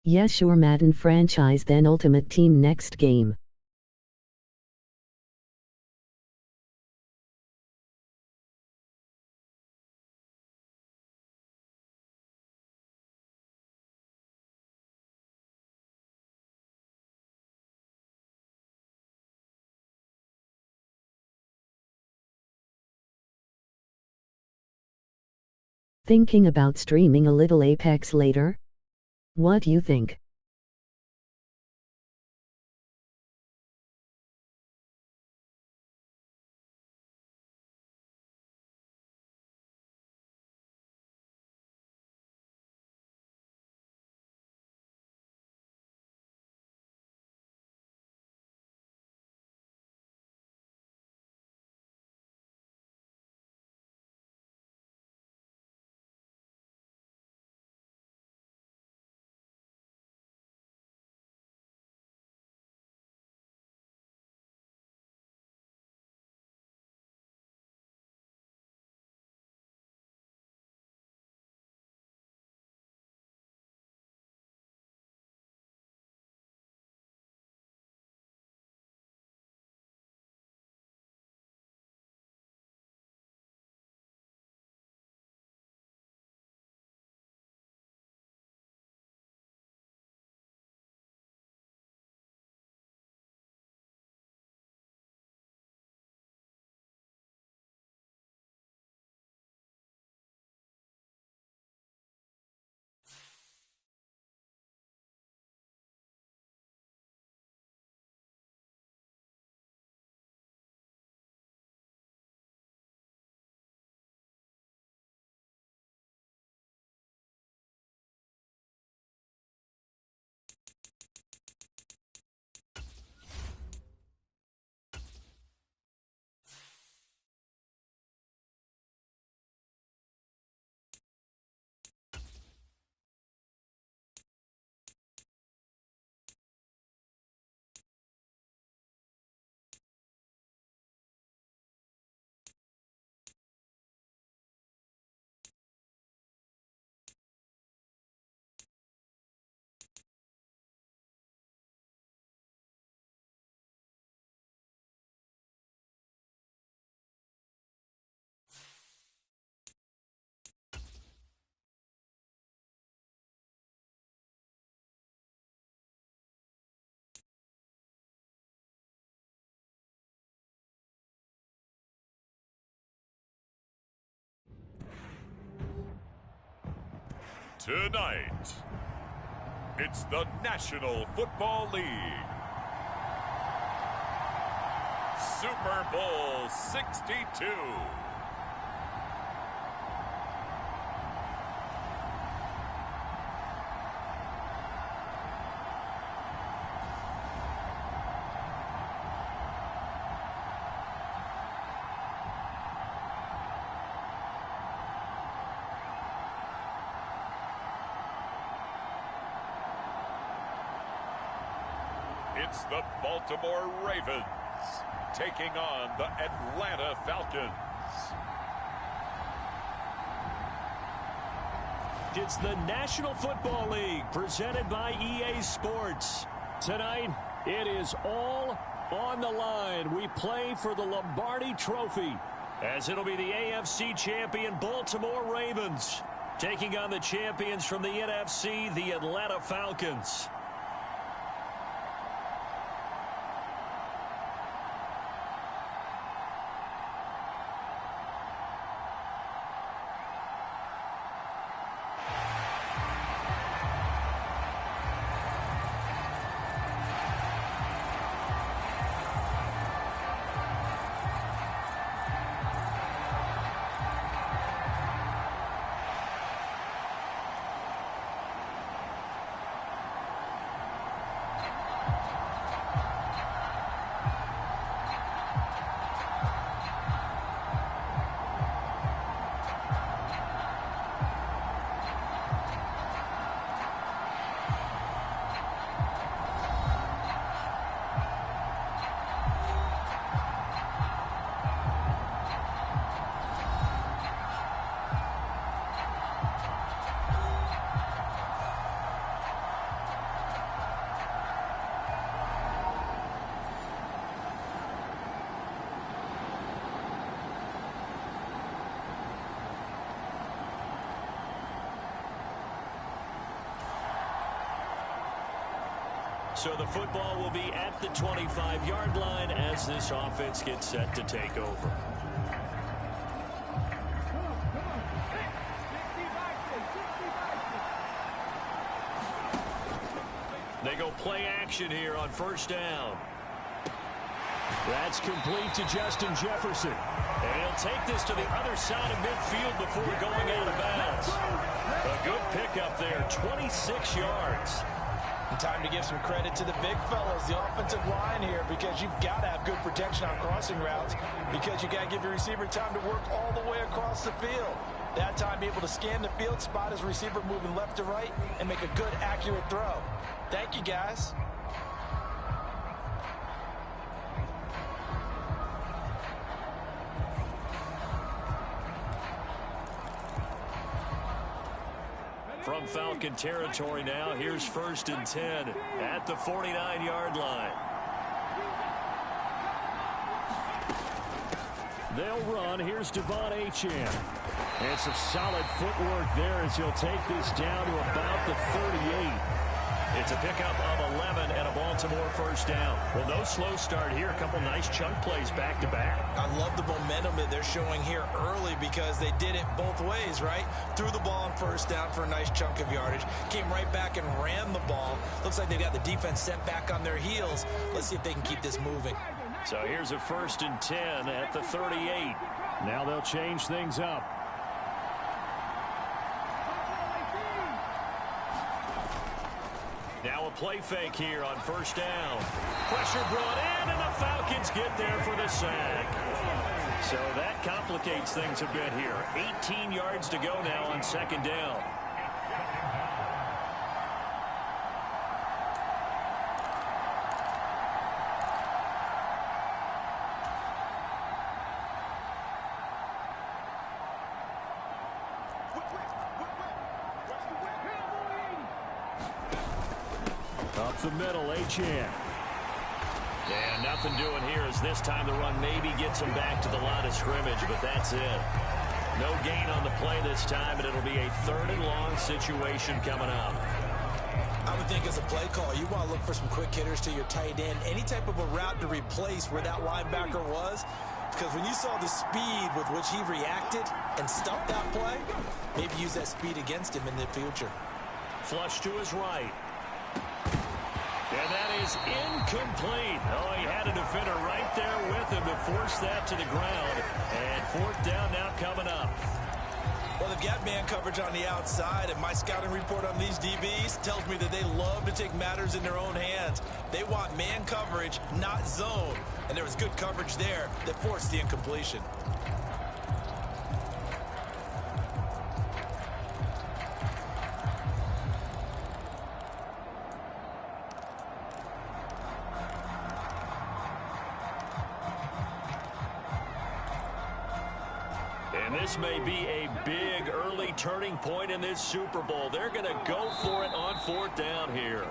Yes, sure. Madden franchise, then Ultimate Team. Next game. Thinking about streaming a little Apex later? What you think? Tonight, it's the National Football League. Super Bowl 62. It's the Baltimore Ravens taking on the Atlanta Falcons. It's the National Football League presented by EA Sports. Tonight, it is all on the line. We play for the Lombardi Trophy, as it'll be the AFC champion Baltimore Ravens taking on the champions from the NFC, the Atlanta Falcons. So the football will be at the 25-yard line as this offense gets set to take over. They go play action here on first down. That's complete to Justin Jefferson. And he'll take this to the other side of midfield before going out of bounds. A good pickup there, 26 yards. And time to give some credit to the big fellas, the offensive line here, because you've got to have good protection on crossing routes, because you got to give your receiver time to work all the way across the field. That time, be able to scan the field, spot his receiver moving left to right, and make a good, accurate throw. Thank you, guys. From Falcon territory now, here's 1st and 10 at the 49-yard line. They'll run. Here's Devon Achane. And some solid footwork there as he'll take this down to about the 38. It's a pickup of 11 and a Baltimore first down. Well, no slow start here. A couple nice chunk plays back-to-back. I love the momentum that they're showing here early because they did it both ways, right? Threw the ball on first down for a nice chunk of yardage. Came right back and ran the ball. Looks like they got the defense set back on their heels. Let's see if they can keep this moving. So here's a 1st and 10 at the 38. Now they'll change things up. Now a play fake here on first down. Pressure brought in, and the Falcons get there for the sack. So that complicates things a bit here. 18 yards to go now on 2nd down. Up the middle, Achane. And nothing doing here as this time the run maybe gets him back to the line of scrimmage, but that's it. No gain on the play this time, and it'll be a 3rd and long situation coming up. I would think as a play call, you want to look for some quick hitters to your tight end. Any type of a route to replace where that linebacker was. Because when you saw the speed with which he reacted and stuffed that play, maybe use that speed against him in the future. Flush to his right. And that is incomplete. Oh, he had a defender right there with him to force that to the ground. And 4th down now coming up. Well, they've got man coverage on the outside, and my scouting report on these DBs tells me that they love to take matters in their own hands. They want man coverage, not zone. And there was good coverage there that forced the incompletion. And this may be a big early turning point in this Super Bowl. They're going to go for it on 4th down here.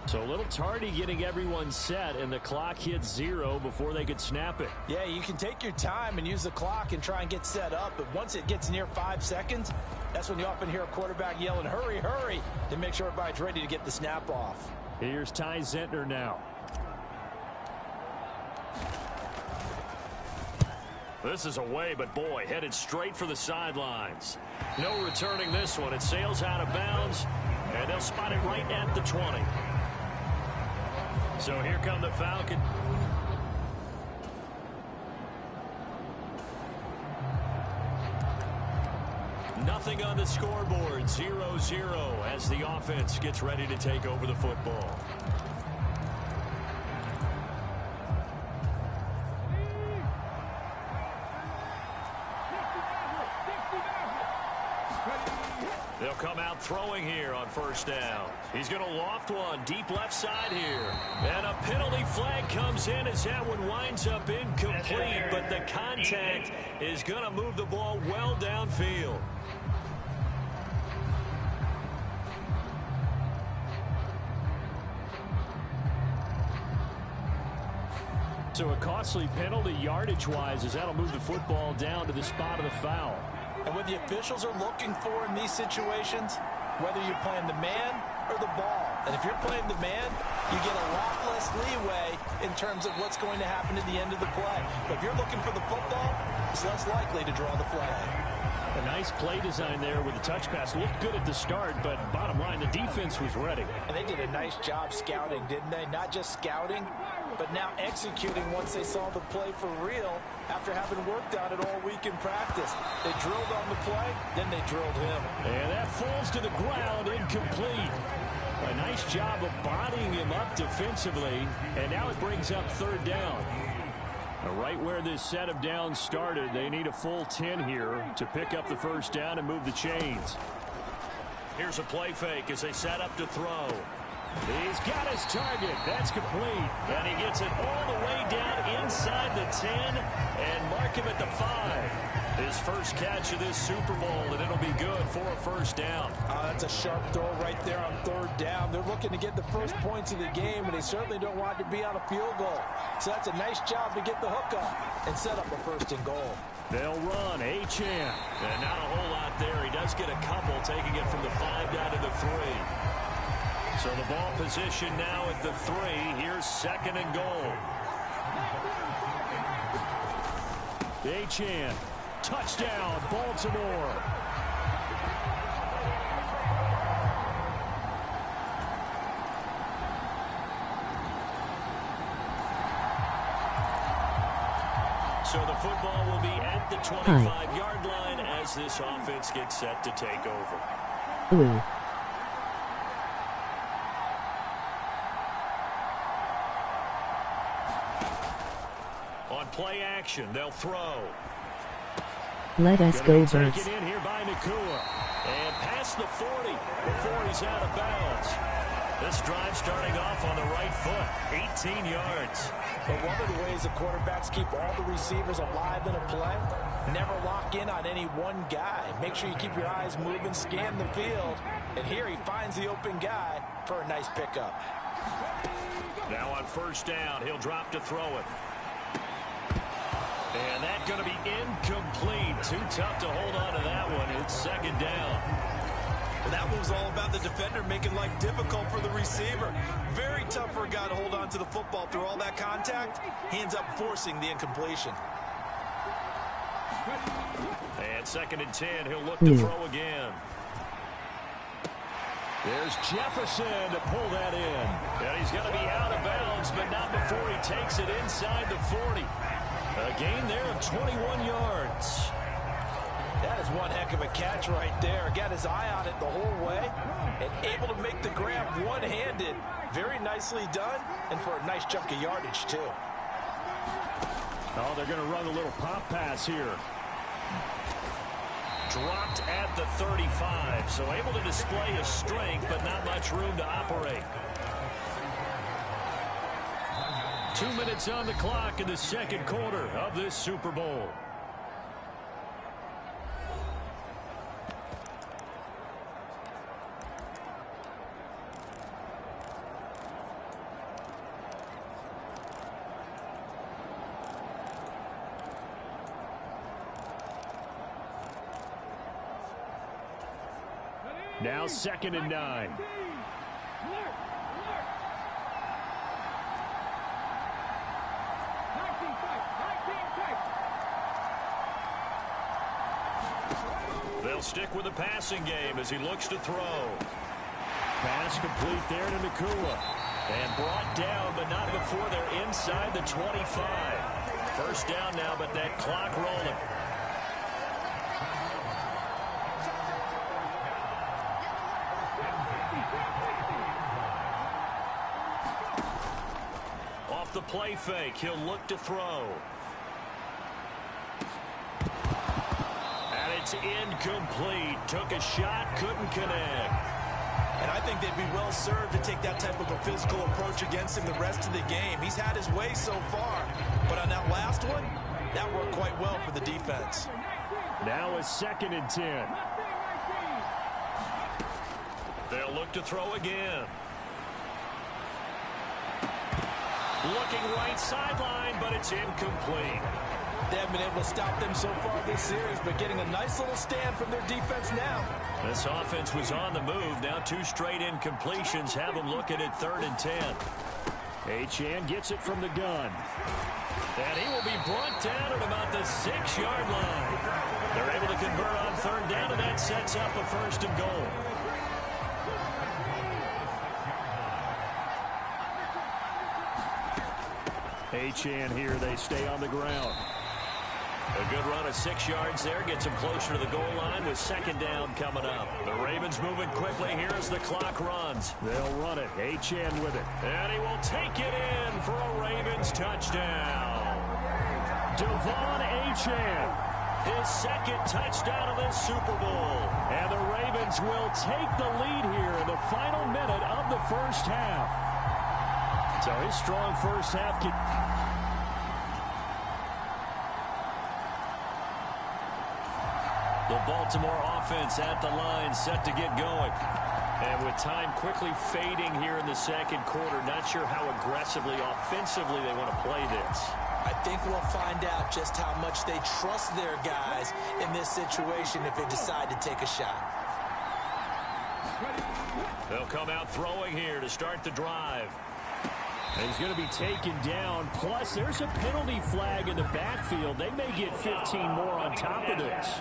So a little tardy getting everyone set, and the clock hits 0 before they could snap it. Yeah, you can take your time and use the clock and try and get set up, but once it gets near 5 seconds, that's when you often hear a quarterback yelling, hurry, hurry, to make sure everybody's ready to get the snap off. Here's Ty Zentner now. This is away, but boy, headed straight for the sidelines. No returning this one. It sails out of bounds, and they'll spot it right at the 20. So here come the Falcons. Nothing on the scoreboard, 0-0 as the offense gets ready to take over the football. They'll come out throwing here on 1st down. He's going to loft one deep left side here. And a penalty flag comes in as that one winds up incomplete, but the contact is going to move the ball well downfield. So a costly penalty yardage-wise, as that'll move the football down to the spot of the foul. And what the officials are looking for in these situations, whether you're playing the man or the ball. And if you're playing the man, you get a lot less leeway in terms of what's going to happen at the end of the play. But if you're looking for the football, it's less likely to draw the flag. A nice play design there with the touch pass. Looked good at the start, but bottom line, the defense was ready. And they did a nice job scouting, didn't they? Not just scouting, but now executing once they saw the play for real after having worked on it all week in practice. They drilled on the play, then they drilled him. And that falls to the ground, incomplete. A nice job of bodying him up defensively, and now it brings up third down. Right where this set of downs started, they need a full 10 here to pick up the first down and move the chains. Here's a play fake as they set up to throw. He's got his target. That's complete. And he gets it all the way down inside the 10 and mark him at the 5. His first catch of this Super Bowl, and it'll be good for a first down. That's a sharp throw right there on third down. They're looking to get the first points of the game, and they certainly don't want to be on a field goal. So that's a nice job to get the hook up and set up a first and goal. They'll run Achane. And not a whole lot there. He does get a couple, taking it from the 5 down to the 3. So the ball position now at the 3. Here's second and goal. Achane. Touchdown, Baltimore. So the football will be at the 25-yard line as this offense gets set to take over. Ooh. On play action, they'll throw. Let us go, Birds. Taken in here by Nakua. And past the 40 before he's out of bounds. This drive starting off on the right foot. 18 yards. But one of the ways the quarterbacks keep all the receivers alive in a play, never lock in on any one guy. Make sure you keep your eyes moving, scan the field. And here he finds the open guy for a nice pickup. Now on first down, he'll drop to throw it. And that's going to be incomplete. Too tough to hold on to that one. It's second down. Well, that was all about the defender making life difficult for the receiver. Very tough for a guy to hold on to the football through all that contact. He ends up forcing the incompletion. And second and 10, he'll look to throw again. There's Jefferson to pull that in. And he's going to be out of bounds, but not before he takes it inside the 40. A gain there of 21 yards. That is one heck of a catch right there. Got his eye on it the whole way and able to make the grab one-handed. Very nicely done, and for a nice chunk of yardage, too. Oh, they're going to run a little pop pass here. Dropped at the 35, so able to display his strength, but not much room to operate. 2 minutes on the clock in the second quarter of this Super Bowl. Now second and 9. They'll stick with the passing game as he looks to throw. Pass complete there to Nakua. And brought down, but not before they're inside the 25. First down now, but that clock rolling. Off the play fake, he'll look to throw. And it's incomplete. Took a shot, couldn't connect. And I think they'd be well served to take that type of a physical approach against him the rest of the game. He's had his way so far, but on that last one, that worked quite well for the defense. Now a second and 10. They'll look to throw again. Looking right sideline, but it's incomplete. They haven't been able to stop them so far this series, but getting a nice little stand from their defense now. This offense was on the move. Now 2 straight incompletions have them looking at 3rd and 10. Achane gets it from the gun. And he will be brought down at about the 6-yard line. They're able to convert on 3rd down, and that sets up a 1st and goal. Achane here, they stay on the ground. A good run of 6 yards there gets them closer to the goal line with 2nd down coming up. The Ravens moving quickly here as the clock runs. They'll run it. Achane with it. And he will take it in for a Ravens touchdown. Devon Achane, his 2nd touchdown of this Super Bowl. And the Ravens will take the lead here in the final minute of the first half. So his strong first half can... The Baltimore offense at the line, set to get going. And with time quickly fading here in the 2nd quarter, not sure how aggressively, offensively they want to play this. I think we'll find out just how much they trust their guys in this situation if they decide to take a shot. They'll come out throwing here to start the drive. And he's going to be taken down. Plus, there's a penalty flag in the backfield. They may get 15 more on top of this.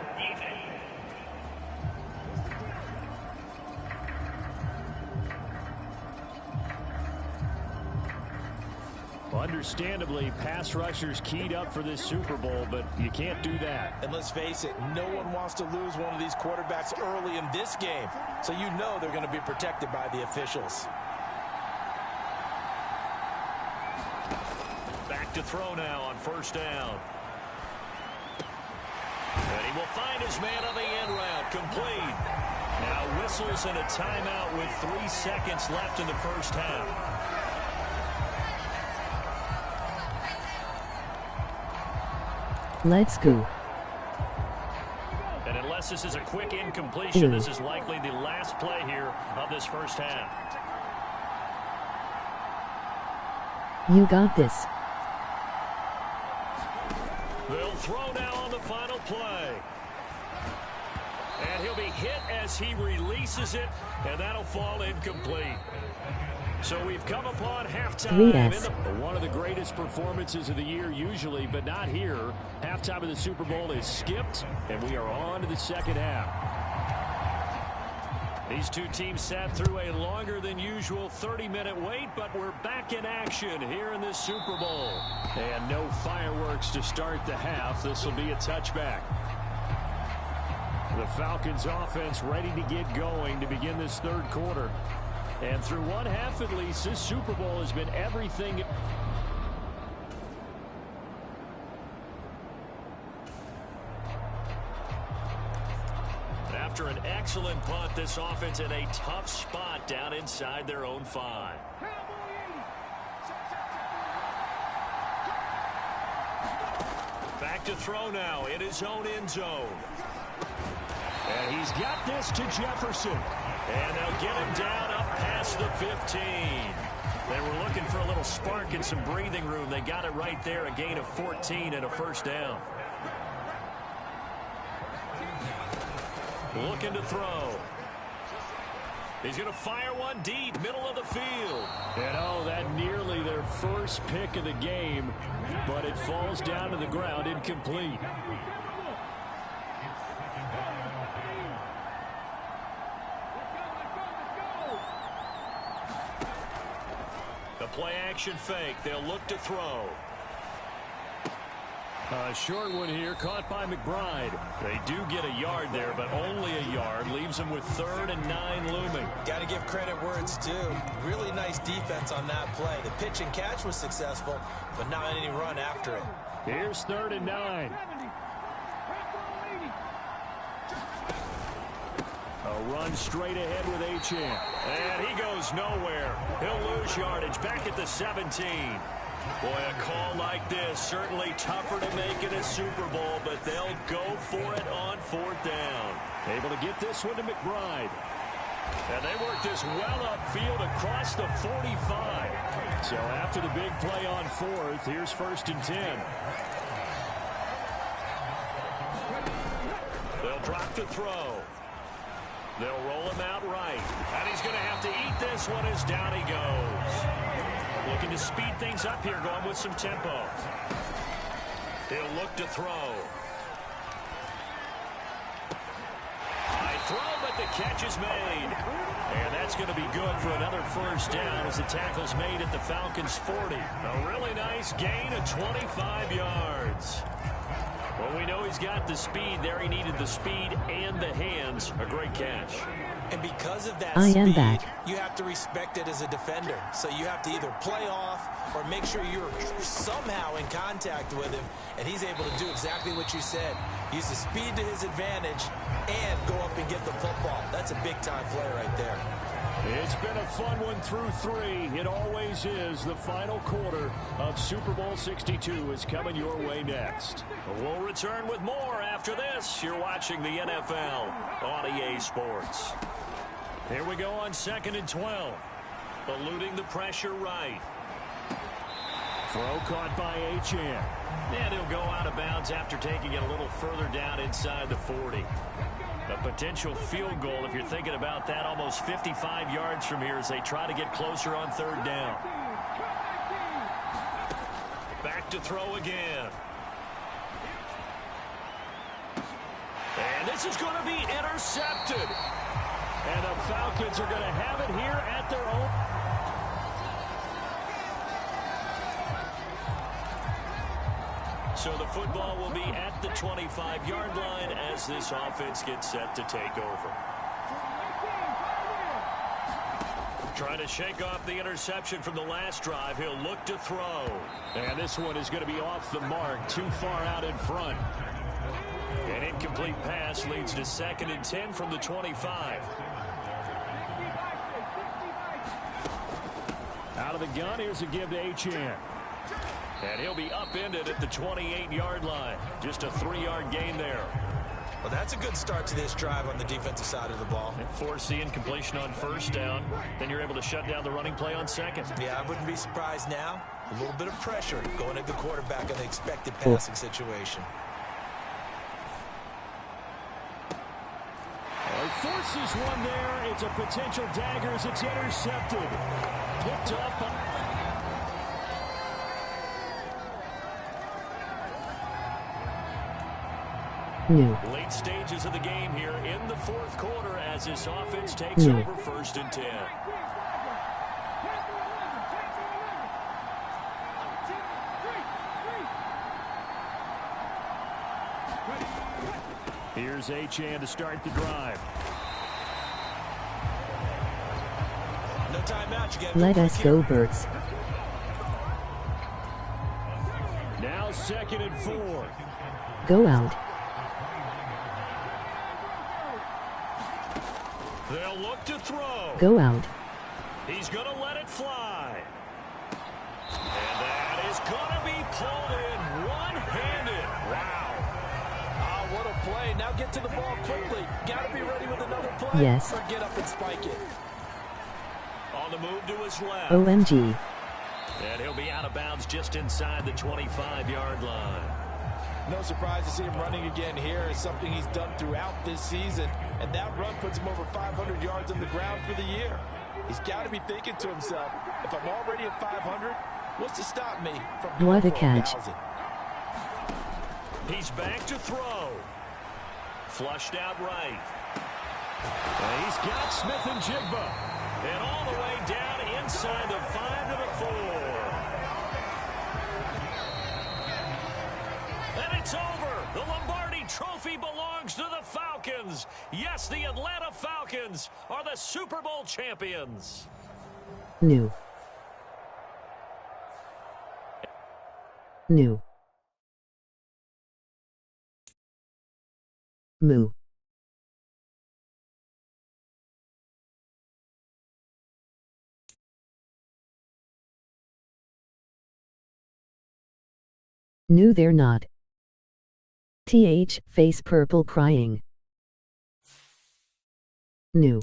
Understandably, pass rushers keyed up for this Super Bowl, but you can't do that. And let's face it, no one wants to lose one of these quarterbacks early in this game. So you know they're going to be protected by the officials. Back to throw now on 1st down. And he will find his man on the end route, complete. Now whistles and a timeout with 3 seconds left in the first half. Let's go. And unless this is a quick incompletion, this is likely the last play here of this first half. You got this. They'll throw now on the final play. And he'll be hit as he releases it, and that'll fall incomplete. So we've come upon halftime. One of the greatest performances of the year usually, but not here. Halftime of the Super Bowl is skipped, and we are on to the 2nd half. These two teams sat through a longer than usual 30-minute wait, but we're back in action here in this Super Bowl. And no fireworks to start the half. This will be a touchback. The Falcons offense ready to get going to begin this 3rd quarter. And through one half at least, this Super Bowl has been everything. After an excellent punt, this offense in a tough spot down inside their own 5. Back to throw now in his own end zone. And he's got this to Jefferson. And they'll get him down up past the 15. They were looking for a little spark and some breathing room. They got it right there, a gain of 14 and a 1st down. Looking to throw. He's going to fire one deep, middle of the field. And oh, that nearly their first pick of the game, but it falls down to the ground incomplete. Play action fake. They'll look to throw. A short one here, caught by McBride. They do get a yard there, but only a yard. Leaves them with 3rd and 9 looming. Got to give credit where it's due. Really nice defense on that play. The pitch and catch was successful, but not any run after it. Here's 3rd and 9. A run straight ahead with Achane. And he goes nowhere. He'll lose yardage back at the 17. Boy, a call like this, certainly tougher to make in a Super Bowl, but they'll go for it on 4th down. Able to get this one to McBride. And they work this well upfield across the 45. So after the big play on 4th, here's 1st and 10. They'll drop to throw. They'll roll him out right. And he's going to have to eat this one as down he goes. Looking to speed things up here, going with some tempo. He'll look to throw. High throw, but the catch is made. And that's going to be good for another 1st down as the tackle's made at the Falcons' 40. A really nice gain of 25 yards. Well, we know he's got the speed there. He needed the speed and the hands. A great catch. And because of that am speed, back. you have to respect it as a defender. So you have to either play off or make sure you're somehow in contact with him, and he's able to do exactly what you said. Use the speed to his advantage and go up and get the football. That's a big-time play right there. It's been a fun one through 3. It always is. The final quarter of Super Bowl 62 is coming your way next. We'll return with more after this. You're watching the NFL on EA Sports. Here we go on 2nd and 12. Eluding the pressure right. Throw caught by Achane. And he'll go out of bounds after taking it a little further down inside the 40. A potential field goal, if you're thinking about that, almost 55 yards from here as they try to get closer on 3rd down. Back to throw again. And this is going to be intercepted. And the Falcons are going to have it here at their own. So the football will be at the 25-yard line as this offense gets set to take over. Trying to shake off the interception from the last drive. He'll look to throw. And this one is going to be off the mark, too far out in front. An incomplete pass leads to 2nd and 10 from the 25. Out of the gun, here's a give to Achane. And he'll be upended at the 28-yard line. Just a 3-yard gain there. Well, that's a good start to this drive on the defensive side of the ball. And force the incompletion on 1st down. Then you're able to shut down the running play on 2nd. Yeah, I wouldn't be surprised now. A little bit of pressure going at the quarterback in the expected passing situation. Forces one there. It's a potential dagger as it's intercepted. Picked up. New. Late stages of the game here in the 4th quarter as this offense takes over 1st and 10. Here's Achane to start the drive. No timeout. You gotta Let us go, Birds. Now 2nd and 4. Go out. They'll look to throw. Go out. He's going to let it fly. And that is going to be pulled in one-handed. Wow. Oh, what a play. Now get to the ball quickly. Got to be ready with another play. Yes. Or get up and spike it. On the move to his left. OMG. And he'll be out of bounds just inside the 25-yard line. No surprise to see him running again here. It's something he's done throughout this season. And that run puts him over 500 yards on the ground for the year. He's got to be thinking to himself, if I'm already at 500, what's to stop me from going What a for catch. 1,000? He's back to throw. Flushed out right. And he's got Smith and Jigba. And all the way down inside the 5 to the 4. And it's over. The Lombardi Trophy belongs to the Falcons. Yes, the Atlanta Falcons are the Super Bowl champions. New. New. Moo. New they're not. TH, face purple crying. New.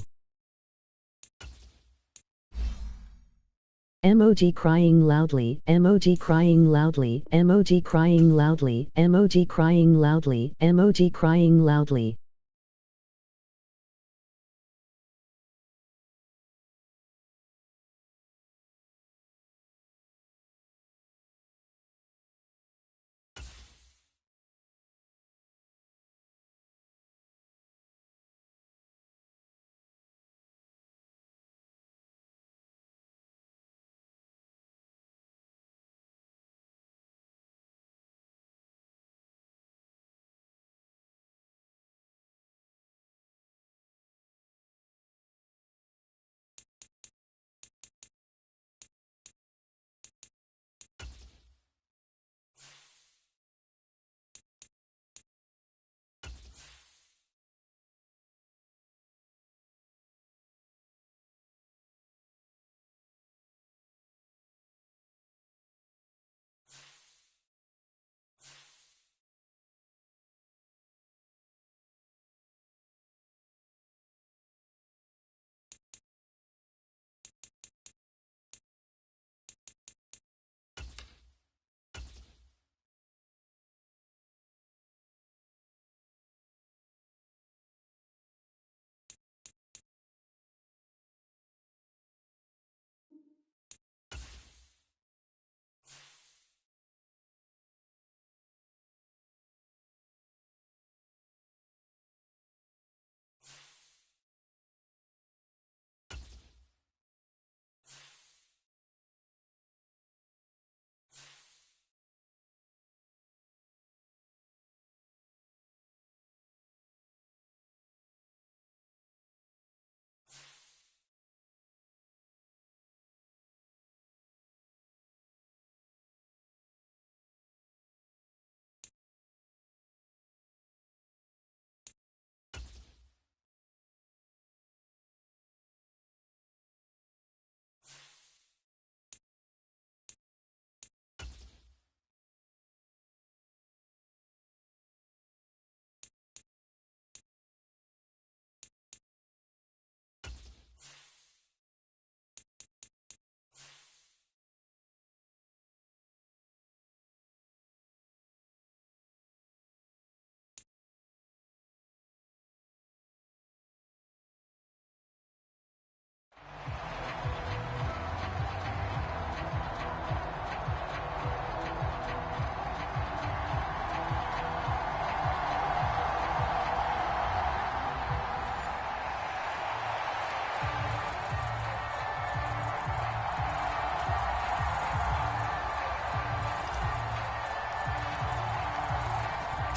Emoji crying loudly, emoji crying loudly, emoji crying loudly, emoji crying loudly, emoji crying loudly.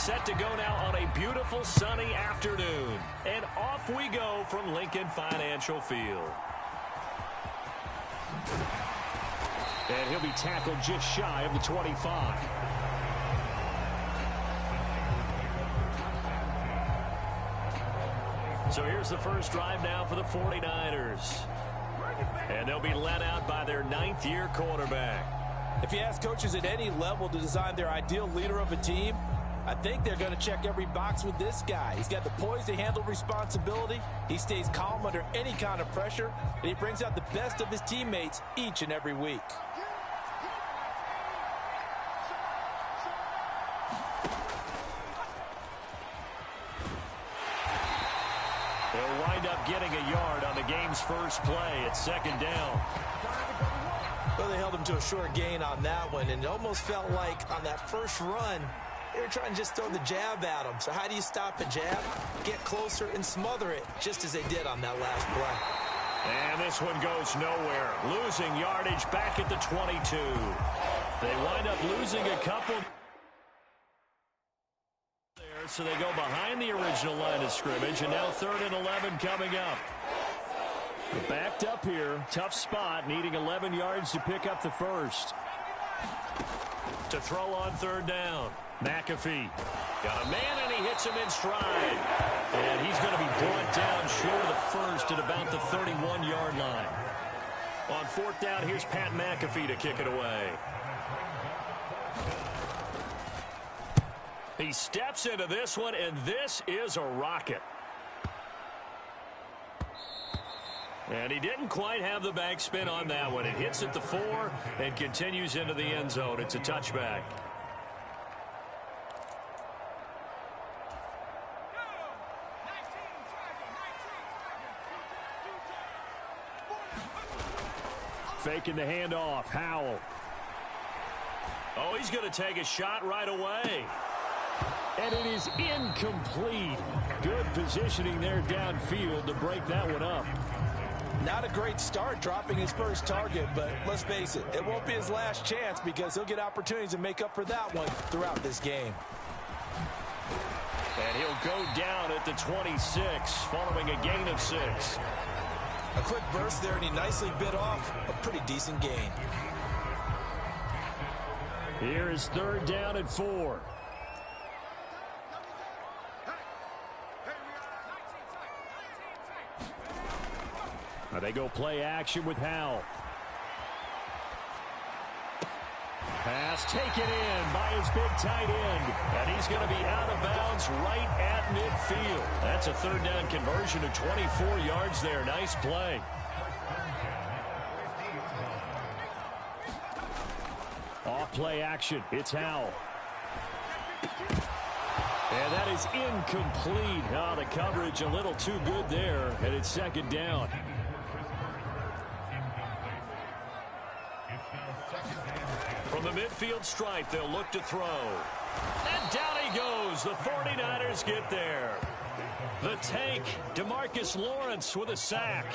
Set to go now on a beautiful sunny afternoon. And off we go from Lincoln Financial Field. And he'll be tackled just shy of the 25. So here's the first drive now for the 49ers. And they'll be led out by their ninth-year quarterback. If you ask coaches at any level to design their ideal leader of a team, I think they're going to check every box with this guy. He's got the poise to handle responsibility. He stays calm under any kind of pressure, and he brings out the best of his teammates each and every week. They'll wind up getting a yard on the game's first play at second down. Well, they held him to a short gain on that one, and it almost felt like on that first run, they were trying to just throw the jab at him. So how do you stop a jab? Get closer and smother it, just as they did on that last play. And this one goes nowhere. Losing yardage back at the 22. They wind up losing a couple there, so they go behind the original line of scrimmage, and now 3rd and 11 coming up. Backed up here, tough spot, needing 11 yards to pick up the first. To throw on 3rd down. McAfee got a man, and he hits him in stride. And he's going to be brought down short of the first at about the 31-yard line. On 4th down, here's Pat McAfee to kick it away. He steps into this one, and this is a rocket. And he didn't quite have the backspin on that one. It hits at the 4 and continues into the end zone. It's a touchback. Faking the handoff. Howell. Oh, he's going to take a shot right away. And it is incomplete. Good positioning there downfield to break that one up. Not a great start dropping his first target, but let's face it, it won't be his last chance because he'll get opportunities to make up for that one throughout this game. And he'll go down at the 26 following a gain of 6. A quick burst there, and he nicely bit off a pretty decent gain. Here is 3rd down and 4. Now they go play action with Howell. Pass taken in by his big tight end. And he's going to be out of bounds right at midfield. That's a 3rd down conversion of 24 yards there. Nice play. Off play action. It's Howell. And that is incomplete. Oh, the coverage a little too good there. And it's 2nd down. From the midfield stripe, they'll look to throw. And down he goes. The 49ers get there. The tank, DeMarcus Lawrence with a sack.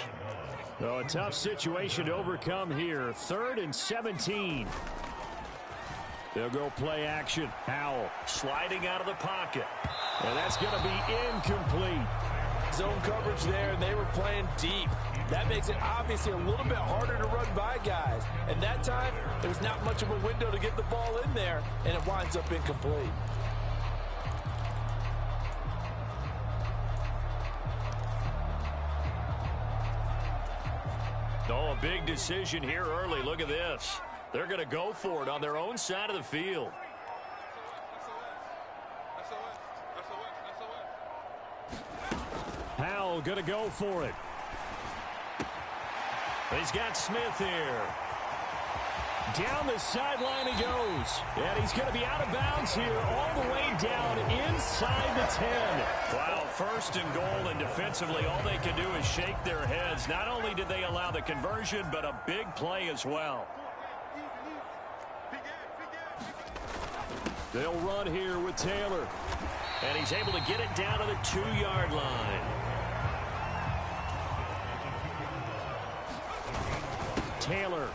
Oh, a tough situation to overcome here. 3rd and 17. They'll go play action. Howell sliding out of the pocket. And that's going to be incomplete. Zone coverage there, and they were playing deep. That makes it obviously a little bit harder to run by guys. And that time, there's not much of a window to get the ball in there, and it winds up incomplete. Oh, a big decision here early. Look at this. They're going to go for it on their own side of the field. Howell going to go for it. He's got Smith here. Down the sideline he goes. And he's going to be out of bounds here all the way down inside the 10. Wow, 1st and goal, and defensively all they can do is shake their heads. Not only did they allow the conversion, but a big play as well. They'll run here with Taylor. And he's able to get it down to the 2-yard line. Taylor.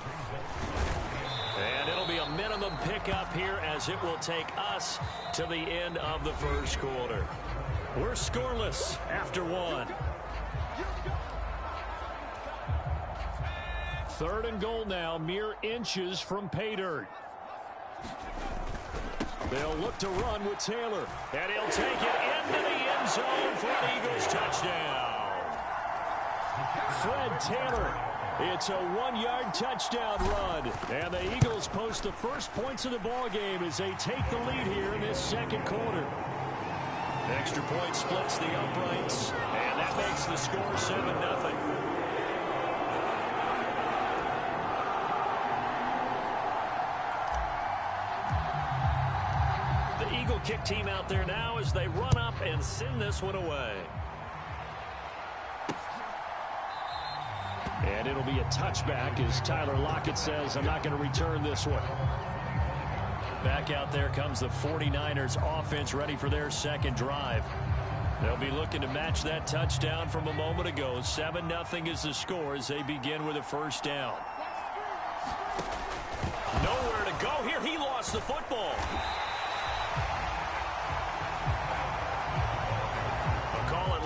And it'll be a minimum pickup here as it will take us to the end of the 1st quarter. We're scoreless after 1. 3rd and goal now, mere inches from pay dirt. They'll look to run with Taylor. And he'll take it into the end zone for an Eagles touchdown. Fred Taylor. It's a 1-yard touchdown run. And the Eagles post the first points of the ball game as they take the lead here in this 2nd quarter. Extra point splits the uprights. And that makes the score 7-0. Eagle kick team out there now as they run up and send this one away. And it'll be a touchback as Tyler Lockett says, I'm not going to return this one. Back out there comes the 49ers offense ready for their 2nd drive. They'll be looking to match that touchdown from a moment ago. 7-0 is the score as they begin with a 1st down. Nowhere to go here. He lost the football.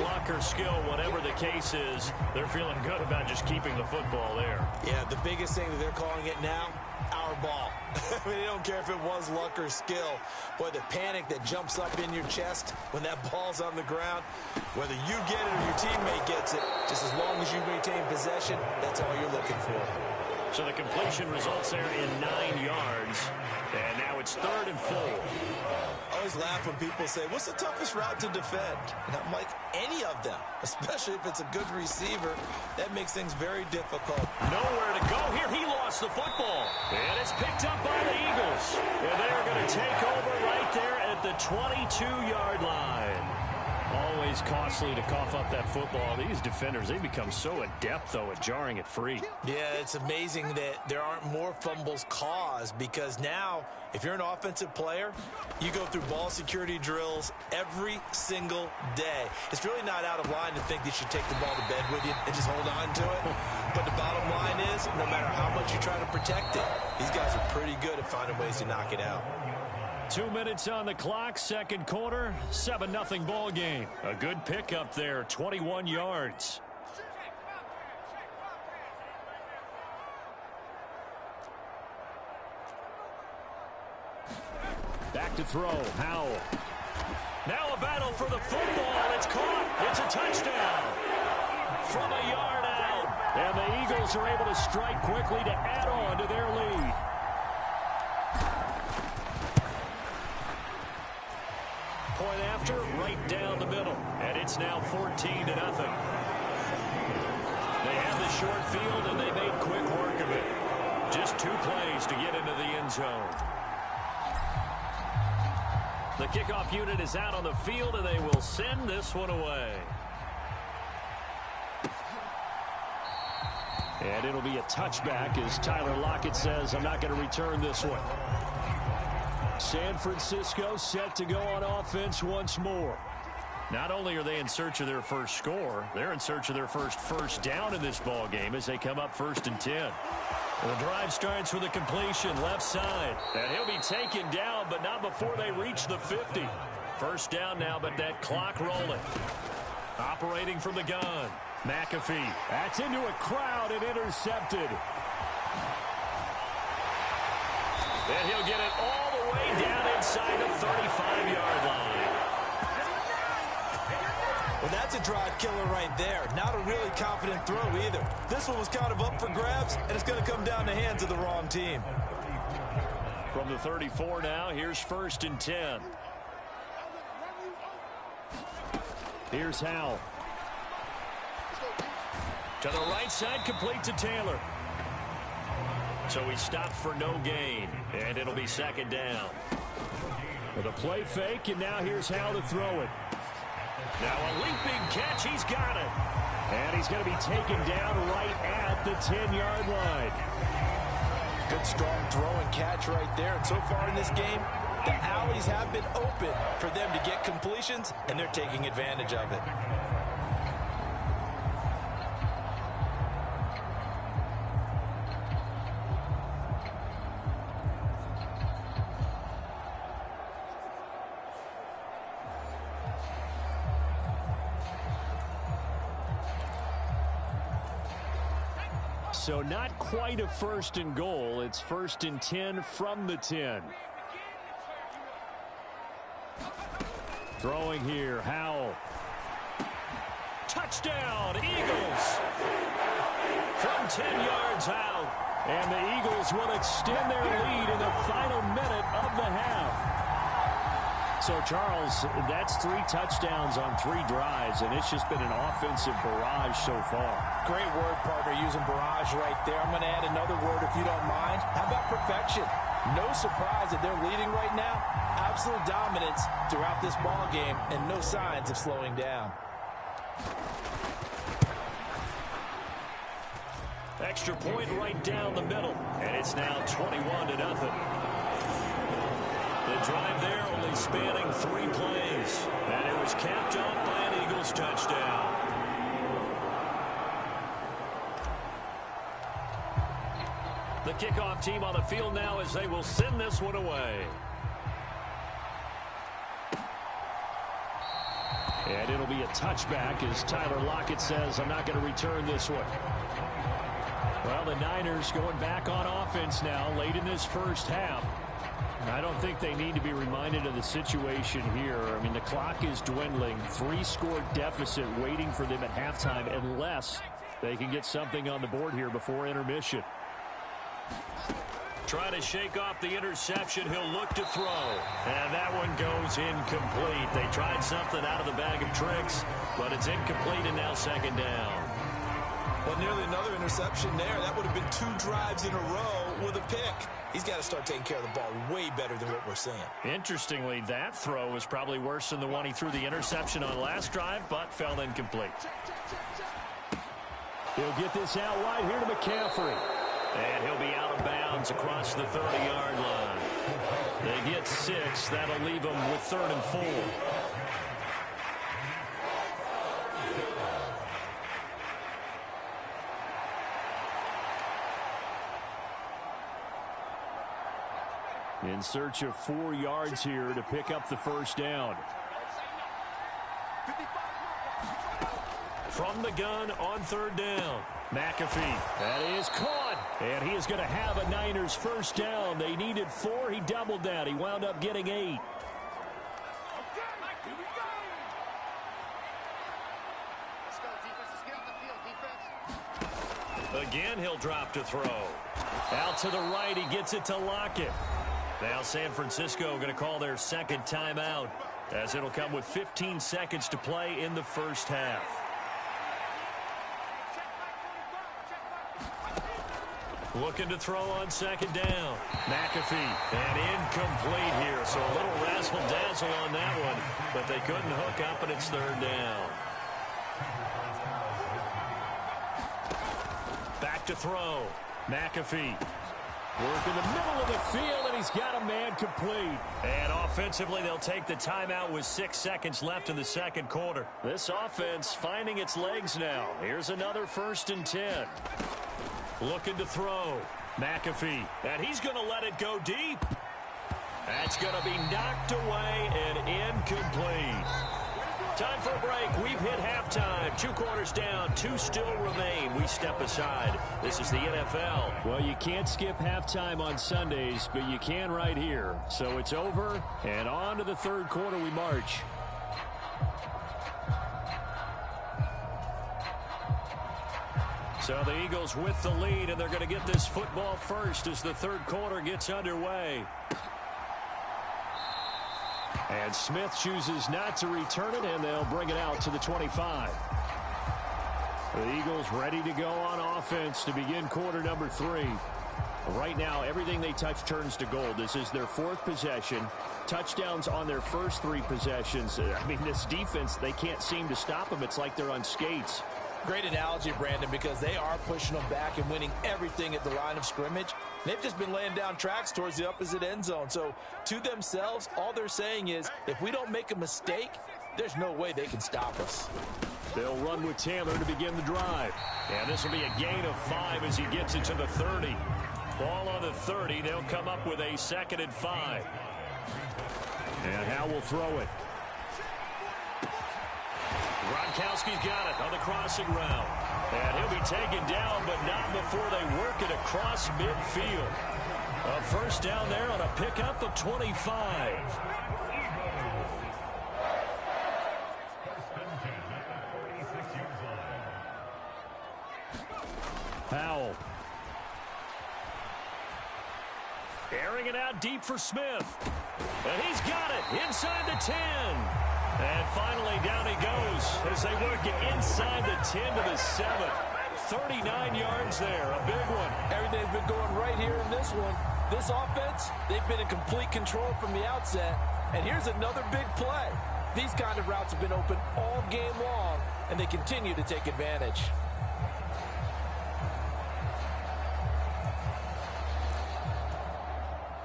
Luck or skill, whatever the case is, they're feeling good about just keeping the football there. Yeah, the biggest thing that they're calling it now, our ball. I mean, they don't care if it was luck or skill. Boy, the panic that jumps up in your chest when that ball's on the ground, whether you get it or your teammate gets it, just as long as you maintain possession, that's all you're looking for. So the completion results there in 9 yards. And now it's 3rd and 4. I always laugh when people say, what's the toughest route to defend? And I'm like, any of them, especially if it's a good receiver. That makes things very difficult. Nowhere to go here. He lost the football. And it's picked up by the Eagles. And they're going to take over right there at the 22-yard line. Always costly to cough up that football. These defenders, they become so adept, though, at jarring it free. Yeah, it's amazing that there aren't more fumbles caused, because now, if you're an offensive player, you go through ball security drills every single day. It's really not out of line to think that you should take the ball to bed with you and just hold on to it. But the bottom line is, no matter how much you try to protect it, these guys are pretty good at finding ways to knock it out. 2 minutes on the clock, second quarter, 7-0 ball game. A good pickup there, 21 yards. Back to throw, Howell. Now a battle for the football. It's caught. It's a touchdown. From a yard out. And the Eagles are able to strike quickly to add on to their lead. Point after, right down the middle. And it's now 14-0. They have the short field, and they made quick work of it. Just 2 plays to get into the end zone. The kickoff unit is out on the field, and they will send this one away. And it'll be a touchback as Tyler Lockett says, I'm not going to return this one. San Francisco set to go on offense once more. Not only are they in search of their first score, they're in search of their first down in this ball game as they come up 1st and 10. The drive starts with a completion left side. And he'll be taken down, but not before they reach the 50. First down now, but that clock rolling. Operating from the gun. McAfee. That's into a crowd and intercepted. And he'll get it all the way down inside the 35-yard line. Well, that's a drive killer right there. Not a really confident throw either. This one was kind of up for grabs, and it's going to come down the hands of the wrong team. From the 34 now, here's 1st and 10. Here's Howell. To the right side, complete to Taylor. So he stopped for no gain, and it'll be 2nd down. With a play fake, and now here's Howell to throw it. Now a leaping catch, he's got it. And he's going to be taken down right at the 10-yard line. Good strong throw and catch right there. And so far in this game, the alleys have been open for them to get completions, and they're taking advantage of it. So not quite a 1st and goal. It's 1st and 10 from the 10. Throwing here, Howell. Touchdown, Eagles. From 10 yards out. And the Eagles will extend their lead in the final minute of the half. So, Charles, that's 3 touchdowns on 3 drives, and it's just been an offensive barrage so far. Great word, partner, using barrage right there. I'm going to add another word if you don't mind. How about perfection? No surprise that they're leading right now. Absolute dominance throughout this ball game, and no signs of slowing down. Extra point right down the middle, and it's now 21-0. The drive there only spanning 3 plays, and it was capped off by an Eagles touchdown. The kickoff team on the field now as they will send this one away. And it'll be a touchback as Tyler Lockett says, I'm not going to return this one. Well, the Niners going back on offense now late in this first half. I don't think they need to be reminded of the situation here. I mean, the clock is dwindling. 3-score deficit waiting for them at halftime unless they can get something on the board here before intermission. Trying to shake off the interception. He'll look to throw. And that one goes incomplete. They tried something out of the bag of tricks, but it's incomplete and now second down. Well, nearly another interception there. That would have been 2 drives in a row with a pick. He's got to start taking care of the ball way better than what we're seeing. Interestingly, that throw was probably worse than the one he threw the interception on last drive, but fell incomplete. He'll get this out wide here to McCaffrey. And he'll be out of bounds across the 30-yard line. They get 6. That'll leave them with 3rd and 4. In search of 4 yards here to pick up the first down. From the gun on 3rd down. McAfee. That is caught. And he is going to have a Niners first down. They needed 4. He doubled that. He wound up getting 8. Again, he'll drop to throw. Out to the right. He gets it to Lockett. Now San Francisco going to call their second timeout, as it'll come with 15 seconds to play in the first half. Looking to throw on second down. McAfee. And incomplete here. So a little razzle-dazzle on that one. But they couldn't hook up, and it's 3rd down. Back to throw. McAfee. Work in the middle of the field, and he's got a man complete. And offensively, they'll take the timeout with 6 seconds left in the second quarter. This offense finding its legs now. Here's another 1st and 10. Looking to throw. McAfee. And he's going to let it go deep. That's going to be knocked away and incomplete. Time for a break. We've hit halftime. 2 quarters down. 2 still remain. We step aside. This is the NFL. Well, you can't skip halftime on Sundays, but you can right here. So it's over, and on to the 3rd quarter we march. So the Eagles with the lead, and they're going to get this football first as the 3rd quarter gets underway. And Smith chooses not to return it, and they'll bring it out to the 25. The Eagles ready to go on offense to begin quarter number 3. Right now, everything they touch turns to gold. This is their 4th possession. Touchdowns on their first 3 possessions. I mean, this defense, they can't seem to stop them. It's like they're on skates. Great analogy, Brandon, because they are pushing them back and winning everything at the line of scrimmage. They've just been laying down tracks towards the opposite end zone. So to themselves, all they're saying is, if we don't make a mistake, there's no way they can stop us. They'll run with Taylor to begin the drive. And this will be a gain of 5 as he gets it to the 30. Ball on the 30. They'll come up with a 2nd and 5. And Howe will throw it. Gronkowski's got it on the crossing route. And he'll be taken down, but not before they work it across midfield. A first down there on a pickup of 25. Powell. Airing it out deep for Smith. And he's got it inside the 10. And finally, down he goes as they work it inside the 10 to the 7. 39 yards there, a big one. Everything's been going right here in this one. This offense, they've been in complete control from the outset. And here's another big play. These kind of routes have been open all game long, and they continue to take advantage.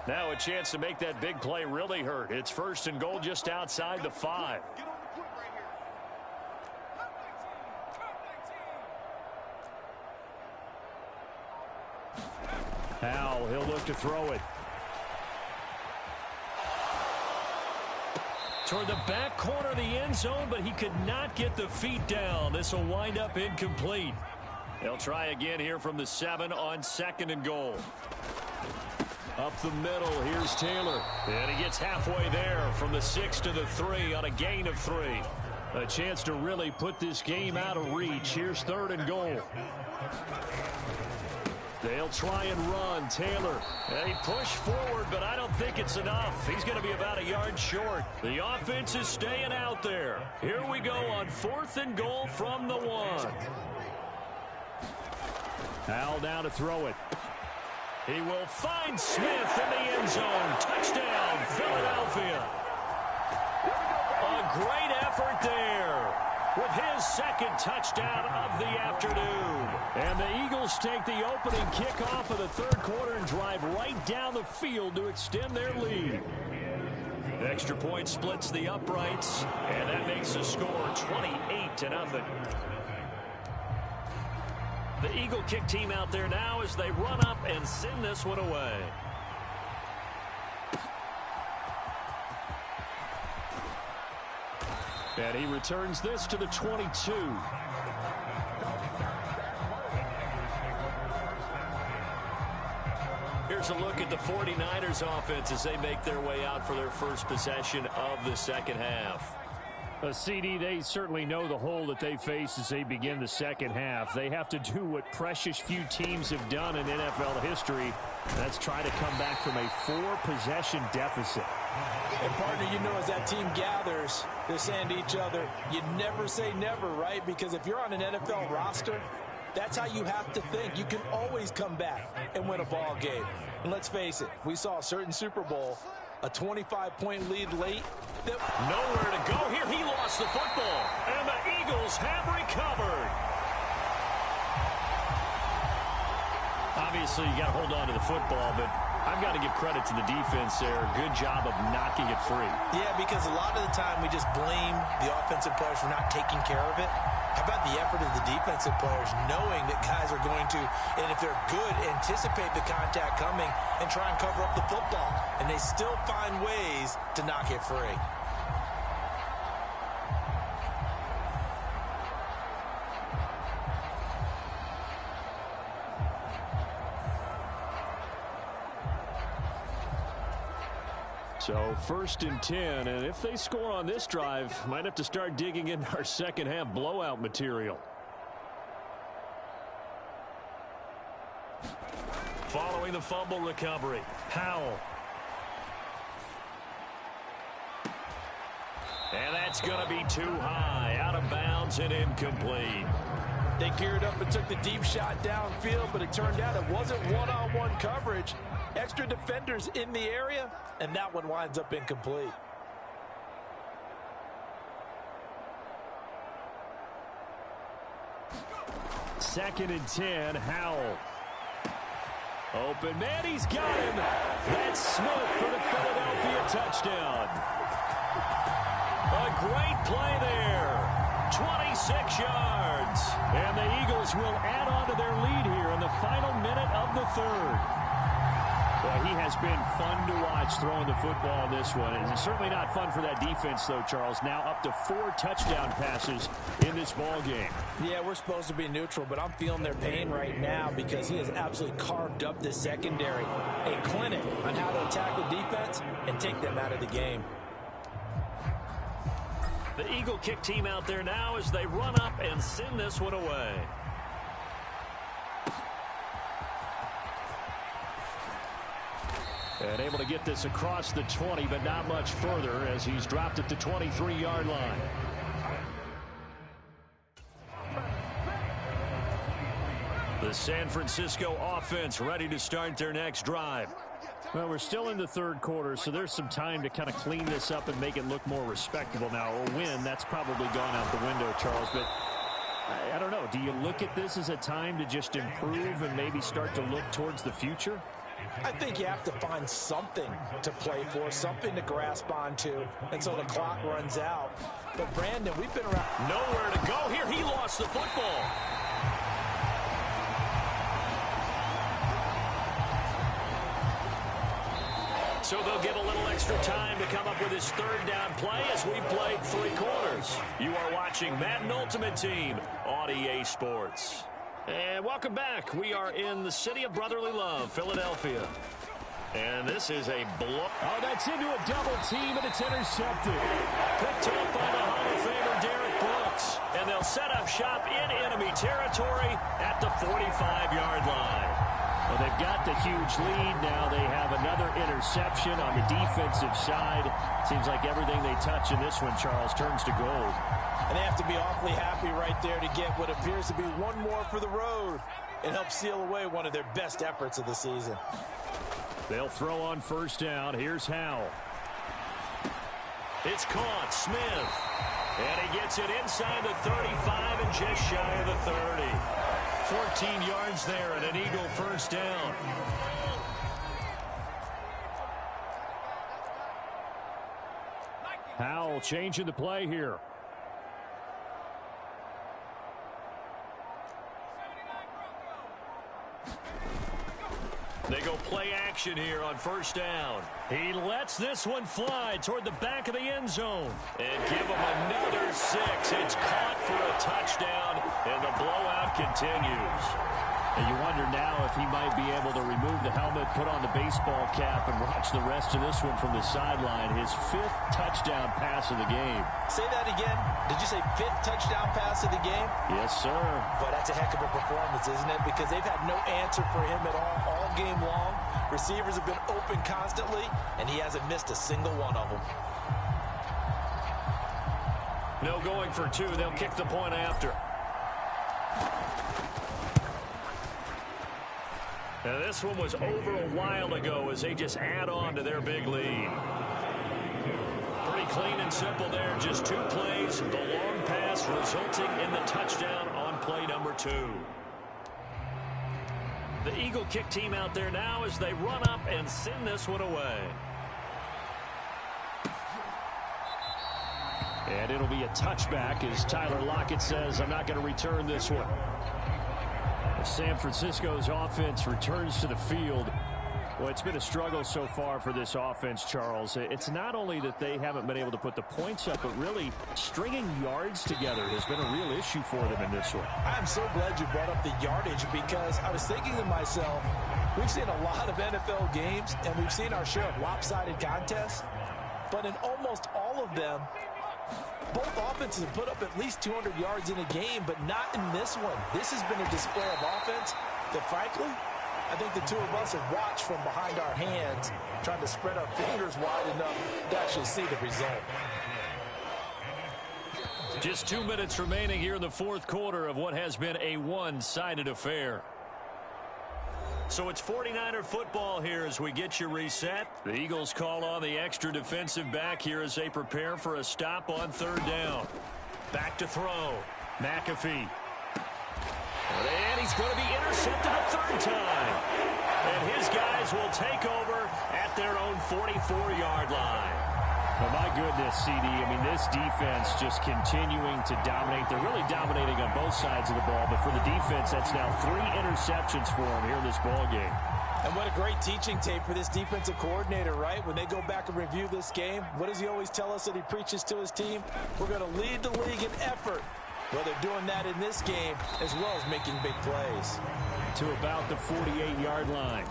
Now a chance to make that big play really hurt. It's 1st and goal just outside the 5. Powell, he'll look to throw it. Toward the back corner of the end zone, but he could not get the feet down. This will wind up incomplete. They'll try again here from the 7 on 2nd and goal. Up the middle, here's Taylor. And he gets halfway there from the 6 to the 3 on a gain of 3. A chance to really put this game out of reach. Here's 3rd and goal. They'll try and run. Taylor. They push forward, but I don't think it's enough. He's going to be about a yard short. The offense is staying out there. Here we go on 4th and goal from the 1. Howell now to throw it. He will find Smith in the end zone. Touchdown, Philadelphia. A great effort there with his 2nd touchdown of the afternoon. And the Eagles take the opening kickoff of the 3rd quarter and drive right down the field to extend their lead. Extra point splits the uprights, and that makes the score 28-0. The Eagle kick team out there now as they run up and send this one away. And he returns this to the 22. Here's a look at the 49ers offense as they make their way out for their first possession of the 2nd half. A CD, they certainly know the hole that they face as they begin the 2nd half. They have to do what precious few teams have done in NFL history. That's try to come back from a 4-possession deficit. And partner, you know, as that team gathers, they're saying to each other, you never say never, right? Because if you're on an NFL roster, that's how you have to think. You can always come back and win a ball game. And let's face it, we saw a certain Super Bowl, a 25-point lead late. Nowhere to go here. He lost the football. And the Eagles have recovered. Obviously, you got to hold on to the football, but I've got to give credit to the defense there. Good job of knocking it free. Yeah, because a lot of the time we just blame the offensive players for not taking care of it. How about the effort of the defensive players knowing that guys are going to, and if they're good, anticipate the contact coming and try and cover up the football. And they still find ways to knock it free. So 1st and 10, and if they score on this drive, might have to start digging into our 2nd half blowout material. Following the fumble recovery, Howell. And that's going to be too high, out of bounds and incomplete. They geared up and took the deep shot downfield, but it turned out it wasn't one-on-one coverage. Extra defenders in the area, and that one winds up incomplete. Second and 10, Howell. Open man, he's got him. That's Smith for the Philadelphia touchdown. A great play there. 26 yards. And the Eagles will add on to their lead here in the final minute of the 3rd. Well, he has been fun to watch throwing the football in this one. It's certainly not fun for that defense, though, Charles. Now up to 4 touchdown passes in this ball game. Yeah, we're supposed to be neutral, but I'm feeling their pain right now because he has absolutely carved up this secondary. A clinic on how to attack the defense and take them out of the game. The Eagle kick team out there now as they run up and send this one away. And able to get this across the 20, but not much further as he's dropped at the 23-yard line. The San Francisco offense ready to start their next drive. Well, we're still in the 3rd quarter, so there's some time to kind of clean this up and make it look more respectable. Now, a win, that's probably gone out the window, Charles, but I don't know. Do you look at this as a time to just improve and maybe start to look towards the future? I think you have to find something to play for, something to grasp onto until the clock runs out. But, Brandon, we've been around. Nowhere to go here. He lost the football. So they'll get a little extra time to come up with his 3rd down play as we played 3 quarters. You are watching Madden Ultimate Team on EA Sports. And welcome back. We are in the city of brotherly love, Philadelphia. And this is a blow. Oh, that's into a double team, and it's intercepted. Picked up by the Hall of Famer Derek Brooks. And they'll set up shop in enemy territory at the 45-yard line. Well, they've got the huge lead. Now they have another interception on the defensive side. Seems like everything they touch in this one, Charles, turns to gold. And they have to be awfully happy right there to get what appears to be one more for the road and help seal away one of their best efforts of the season. They'll throw on first down. Here's Howell. It's caught. Smith. And he gets it inside the 35 and just shy of the 30. 14 yards there and an Eagle first down. Howell changing the play here. They go play action here on first down. He lets this one fly toward the back of the end zone. And give him another 6. It's caught for a touchdown, and the blowout continues. And you wonder now if he might be able to remove the helmet, put on the baseball cap, and watch the rest of this one from the sideline. His 5th touchdown pass of the game. Say that again. Did you say 5th touchdown pass of the game? Yes, sir. But that's a heck of a performance, isn't it? Because they've had no answer for him at all game long. Receivers have been open constantly, and he hasn't missed a single one of them. No going for 2. They'll kick the point after. Now, this one was over a while ago as they just add on to their big lead. Pretty clean and simple there. Just 2 plays. The long pass resulting in the touchdown on play number 2. The Eagle kick team out there now as they run up and send this one away. And it'll be a touchback as Tyler Lockett says, I'm not going to return this one. San Francisco's offense returns to the field. Well, it's been a struggle so far for this offense, Charles. It's not only that they haven't been able to put the points up, but really stringing yards together has been a real issue for them in this one. I'm so glad you brought up the yardage because I was thinking to myself, we've seen a lot of NFL games and we've seen our share of lopsided contests, but in almost all of them, both offenses have put up at least 200 yards in a game, but not in this one. This has been a display of offense that, frankly, I think the two of us have watched from behind our hands, trying to spread our fingers wide enough to actually see the result. Just 2 minutes remaining here in the 4th quarter of what has been a one-sided affair. So it's 49er football here as we get you reset. The Eagles call on the extra defensive back here as they prepare for a stop on 3rd down. Back to throw. McAfee. And he's going to be intercepted a 3rd time. And his guys will take over at their own 44-yard line. Well, my goodness, CD, I mean, this defense just continuing to dominate. They're really dominating on both sides of the ball, but for the defense, that's now 3 interceptions for them here in this ball game. And what a great teaching tape for this defensive coordinator, right? When they go back and review this game, what does he always tell us that he preaches to his team? We're going to lead the league in effort. Well, they're doing that in this game as well as making big plays. To about the 48-yard line.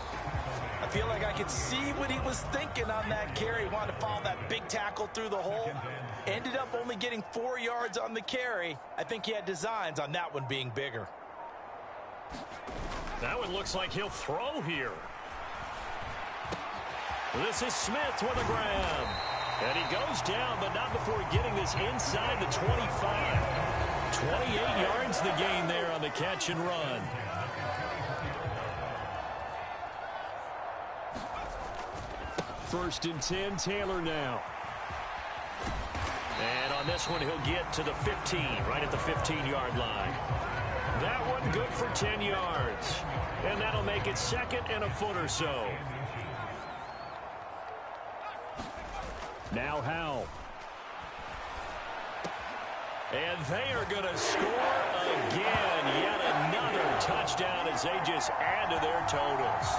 I feel like I could see what he was thinking on that carry. He wanted to follow that big tackle through the hole. Ended up only getting 4 yards on the carry. I think he had designs on that one being bigger. That one looks like he'll throw here. This is Smith with a grab. And he goes down, but not before getting this inside the 25. 28 yards the gain there on the catch and run. First and 10, Taylor now. And on this one, he'll get to the 15, right at the 15-yard line. That one good for 10 yards. And that'll make it 2nd and a foot or so. Now Howell. And they are going to score again. Yet another touchdown as they just add to their totals.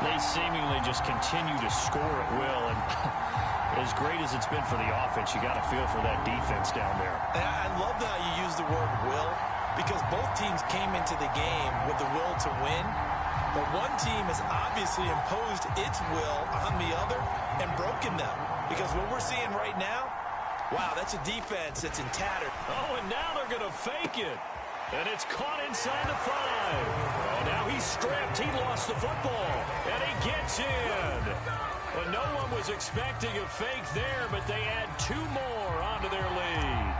They seemingly just continue to score at will. And as great as it's been for the offense, you got to feel for that defense down there. And I love how you use the word will, because both teams came into the game with the will to win. But one team has obviously imposed its will on the other and broken them. Because what we're seeing right now, wow, that's a defense that's in tatters. Oh, and now they're going to fake it. And it's caught inside the 5. Now he's stripped. He lost the football. And he gets in. Well, no one was expecting a fake there, but they add 2 more onto their lead.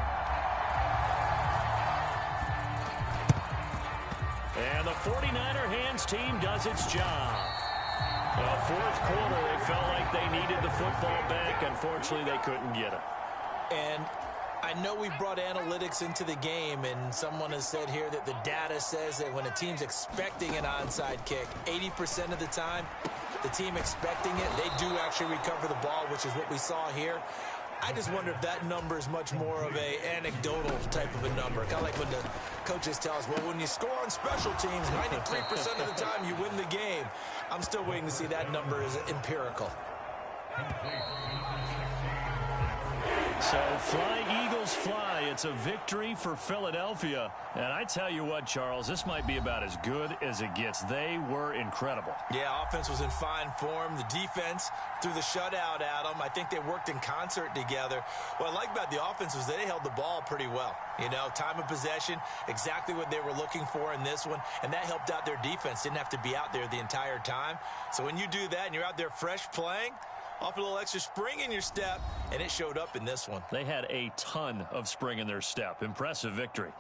And the 49er hands team does its job. Well, fourth quarter, they felt like they needed the football back. Unfortunately, they couldn't get it. And I know we brought analytics into the game, and someone has said here that the data says that when a team's expecting an onside kick, 80% of the time, the team expecting it, they do actually recover the ball, which is what we saw here. I just wonder if that number is much more of a anecdotal type of a number. Kind of like when the coaches tell us, well, when you score on special teams, 93% of the time you win the game. I'm still waiting to see that number is empirical. So fly, Eagles, fly. It's a victory for Philadelphia. And I tell you what, Charles, this might be about as good as it gets. They were incredible. Yeah, offense was in fine form. The defense threw the shutout at them. I think they worked in concert together. What I like about the offense was they held the ball pretty well. You know, time of possession, exactly what they were looking for in this one. And that helped out their defense. Didn't have to be out there the entire time. So when you do that and you're out there fresh playing, off a little extra spring in your step, and it showed up in this one. They had a ton of spring in their step. Impressive victory.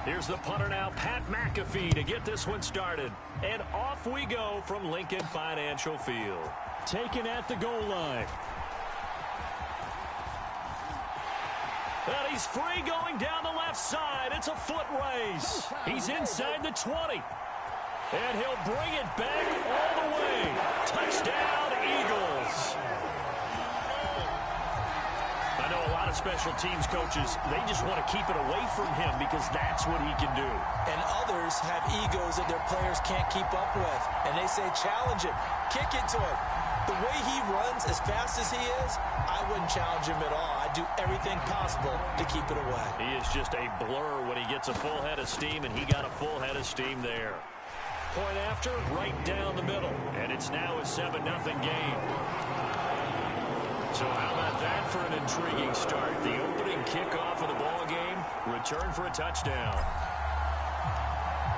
Here's the punter now, Pat McAfee, to get this one started. And off we go from Lincoln Financial Field. Taken at the goal line. And he's free going down the left side. It's a foot race. He's inside the 20. And he'll bring it back all the way. Touchdown, Eagles. I know a lot of special teams coaches, they just want to keep it away from him because that's what he can do. And others have egos that their players can't keep up with. And they say, challenge him, kick it to him. The way he runs as fast as he is, I wouldn't challenge him at all. I'd do everything possible to keep it away. He is just a blur when he gets a full head of steam, and he got a full head of steam there. Point after, right down the middle. And it's now a 7-0 game. So how about that for an intriguing start? The opening kickoff of the ball game, return for a touchdown.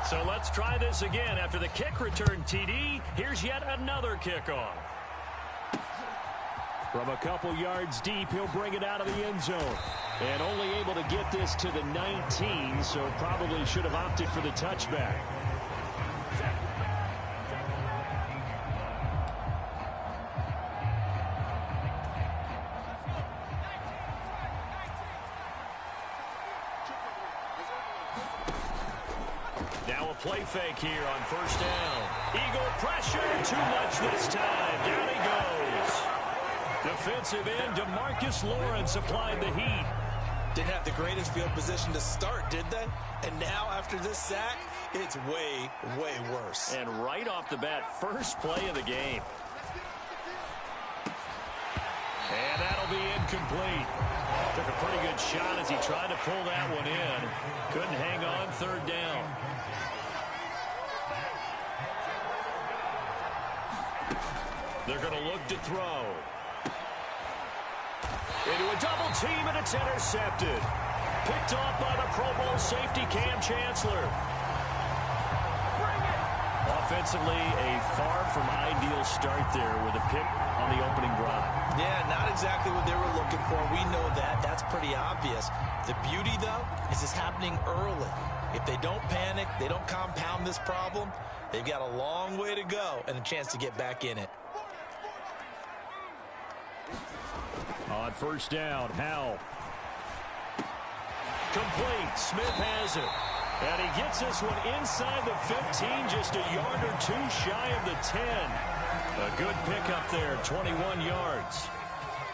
So let's try this again. After the kick return TD, here's yet another kickoff. From a couple yards deep, he'll bring it out of the end zone. And only able to get this to the 19, so probably should have opted for the touchback. Now a play fake here on first down. Eagle pressure, too much this time. Down he goes. Defensive end DeMarcus Lawrence applied the heat. Didn't have the greatest field position to start, did they? And now after this sack, it's way, way worse. And right off the bat, first play of the game. And that'll be incomplete. Took a pretty good shot as he tried to pull that one in. Couldn't hang on, third down. They're going to look to throw. Into a double team, and it's intercepted. Picked off by the Pro Bowl safety Cam Chancellor. Offensively, a far from ideal start there with a pick on the opening drive. Yeah, not exactly what they were looking for. We know that. That's pretty obvious. The beauty, though, is it's happening early. If they don't panic, they don't compound this problem, they've got a long way to go and a chance to get back in it. On first down, Howell. Complete. Smith has it. And he gets this one inside the 15, just a yard or two shy of the 10. A good pickup there, 21 yards.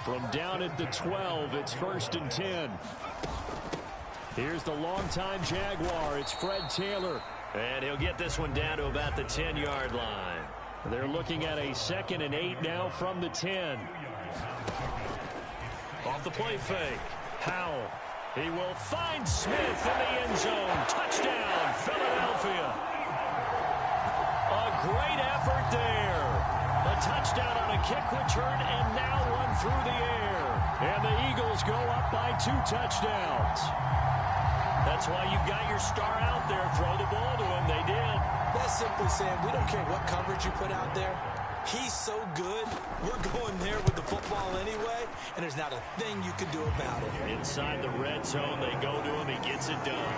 From down at the 12, it's 1st and 10. Here's the longtime Jaguar. It's Fred Taylor. And he'll get this one down to about the 10-yard line. They're looking at a 2nd and 8 now from the 10. Off the play fake. Howell. He will find Smith in the end zone. Touchdown, Philadelphia. A great effort there. A touchdown on a kick return and now one through the air. And the Eagles go up by 2 touchdowns. That's why you got your star out there. Throw the ball to him. They did. That's simply saying we don't care what coverage you put out there. He's so good, we're going there with the football anyway, and there's not a thing you can do about it. Inside the red zone, they go to him. He gets it done.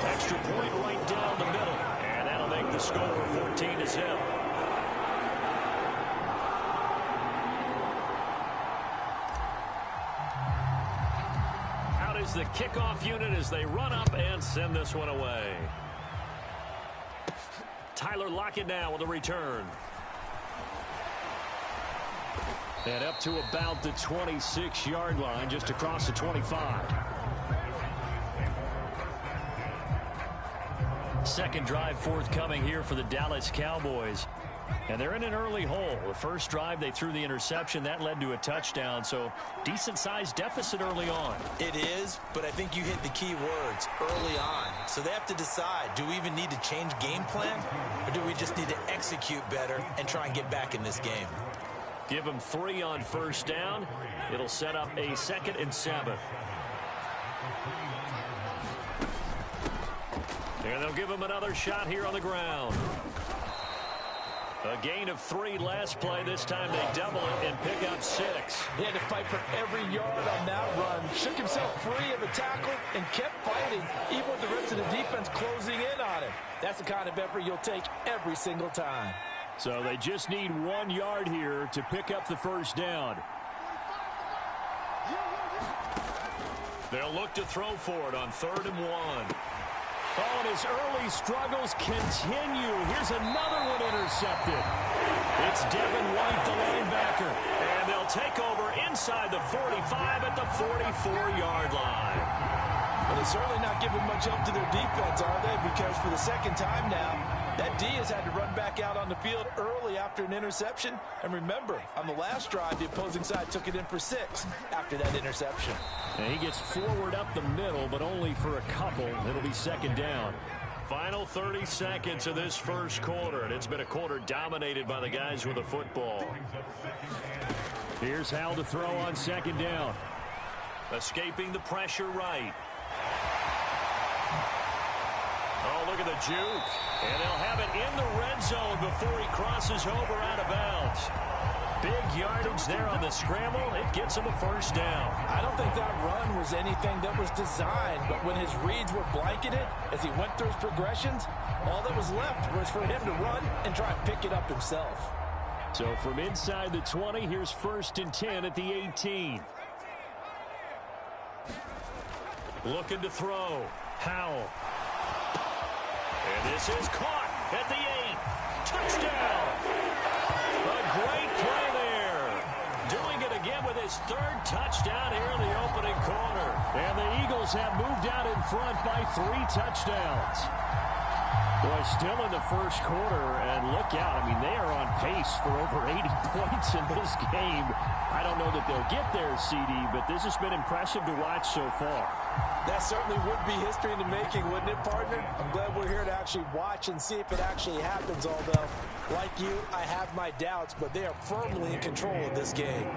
Extra point right down the middle, and that'll make the score 14-0. Out is the kickoff unit as they run up and send this one away. Tyler Lockett now with a return. And up to about the 26-yard line, just across the 25. Second drive forthcoming here for the Dallas Cowboys. And they're in an early hole. The first drive, they threw the interception. That led to a touchdown, so decent-sized deficit early on. It is, but I think you hit the key words, early on. So they have to decide, do we even need to change game plan, or do we just need to execute better and try and get back in this game? Give them 3 on first down. It'll set up a 2nd and 7. And they'll give him another shot here on the ground. A gain of 3 last play. This time they double it and pick up 6. He had to fight for every yard on that run. Shook himself free of the tackle and kept fighting, even with the rest of the defense closing in on him. That's the kind of effort you'll take every single time. So they just need 1 yard here to pick up the first down. They'll look to throw for it on 3rd and 1. Oh, and his early struggles continue. Here's another one intercepted. It's Devin White, the linebacker. And they'll take over inside the 45 at the 44-yard line. Well, they're certainly not giving much help to their defense, are they? Because for the second time now, that D has had to run back out on the field early after an interception. And remember, on the last drive, the opposing side took it in for 6 after that interception. And he gets forward up the middle, but only for a couple. It'll be 2nd down. Final 30 seconds of this first quarter, and it's been a quarter dominated by the guys with the football. Here's Howell to throw on 2nd down. Escaping the pressure right. Oh, look at the juke. And they'll have it in the red zone before he crosses over out of bounds. Big yardage there on the scramble. It gets him a first down. I don't think that run was anything that was designed, but when his reads were blanketed as he went through his progressions, all that was left was for him to run and try and pick it up himself. So from inside the 20, here's 1st and 10 at the 18. Looking to throw. Howell. And this is caught at the 8. Touchdown! A great play there. Doing it again with his 3rd touchdown here in the opening quarter. And the Eagles have moved out in front by 3 touchdowns. Boy, still in the first quarter, and look out. I mean, they are on pace for over 80 points in this game. I don't know that they'll get there, CD, but this has been impressive to watch so far. That certainly would be history in the making, wouldn't it, partner? I'm glad we're here to actually watch and see if it actually happens, although, like you, I have my doubts, but they are firmly in control of this game.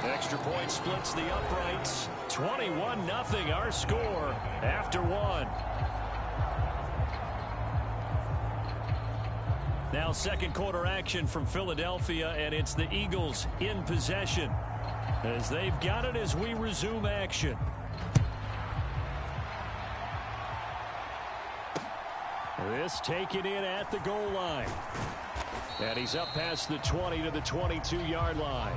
Extra point splits the uprights. 21-0 our score after one. Now second quarter action from Philadelphia, and it's the Eagles in possession as they've got it as we resume action. This taken in at the goal line. And he's up past the 20 to the 22-yard line.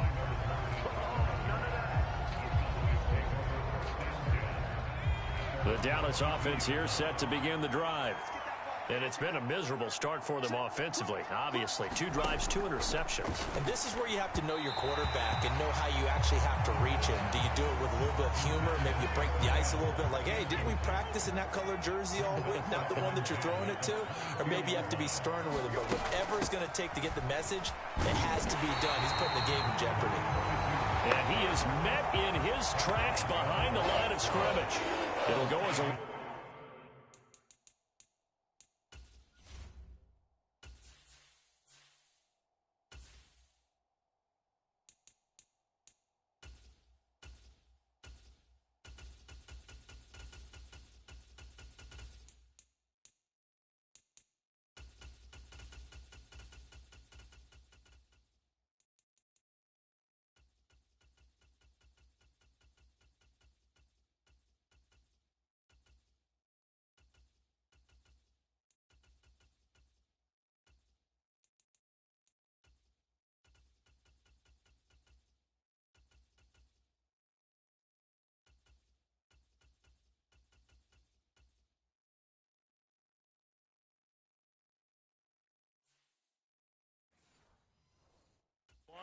The Dallas offense here set to begin the drive. And it's been a miserable start for them offensively, obviously. 2 drives, 2 interceptions. And this is where you have to know your quarterback and know how you actually have to reach him. Do you do it with a little bit of humor? Maybe you break the ice a little bit like, hey, didn't we practice in that color jersey all week? Not the one that you're throwing it to? Or maybe you have to be stern with him. But whatever it's going to take to get the message, it has to be done. He's putting the game in jeopardy. And he is met in his tracks behind the line of scrimmage. It'll go as a...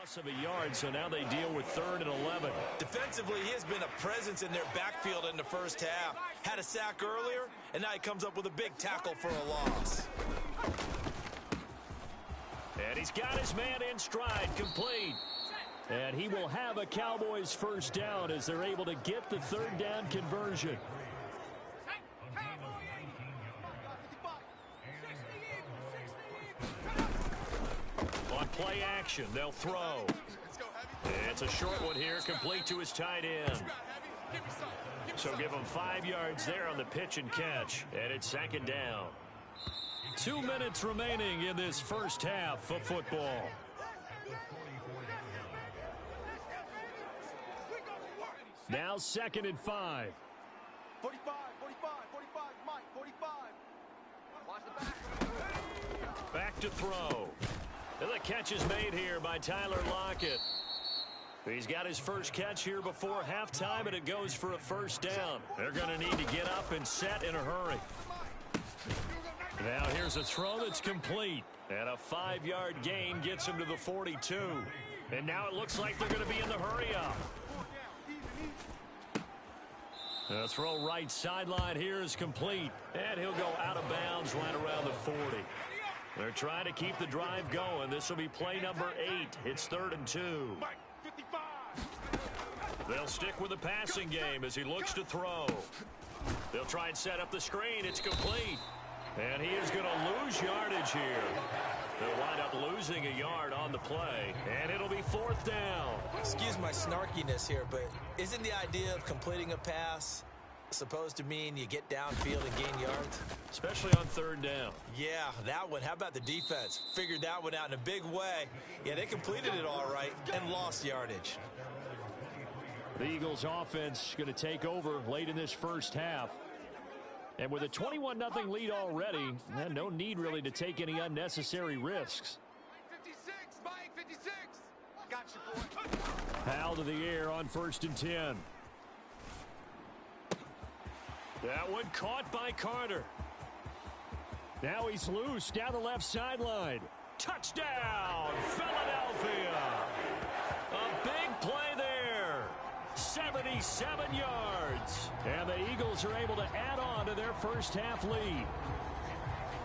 Loss of a yard, so now they deal with 3rd and 11. Defensively, he has been a presence in their backfield in the first half. Had a sack earlier, and now he comes up with a big tackle for a loss. And he's got his man in stride, complete. And he will have a Cowboys first down as they're able to get the 3rd down conversion. On play action, they'll throw. It's a short one here, complete to his tight end. So give him 5 yards there on the pitch and catch, and it's 2nd down. 2 minutes remaining in this first half of football. Now 2nd and 5. 45, Mike, 45. Watch the back. Back to throw. And the catch is made here by Tyler Lockett. He's got his first catch here before halftime, and it goes for a first down. They're going to need to get up and set in a hurry. Now here's a throw that's complete. And a 5-yard gain gets him to the 42. And now it looks like they're going to be in the hurry-up. The throw right sideline here is complete. And he'll go out of bounds right around the 40. They're trying to keep the drive going. This will be play number 8. It's 3rd and 2. They'll stick with the passing game as he looks to throw. They'll try and set up the screen. It's complete. And he is going to lose yardage here. They'll wind up losing a yard on the play. And it'll be 4th down. Excuse my snarkiness here, but isn't the idea of completing a pass supposed to mean you get downfield and gain yards? Especially on 3rd down. Yeah, that one. How about the defense? Figured that one out in a big way. Yeah, they completed it all right and lost yardage. The Eagles offense going to take over late in this first half. And with a 21-0 lead already, no need really to take any unnecessary risks. 56, Mike, 56. Got you, boy. Foul to the air on 1st and 10. That one caught by Carter. Now he's loose down the left sideline. Touchdown, Philadelphia. A big play there. 77 yards. And the Eagles are able to add on to their first half lead.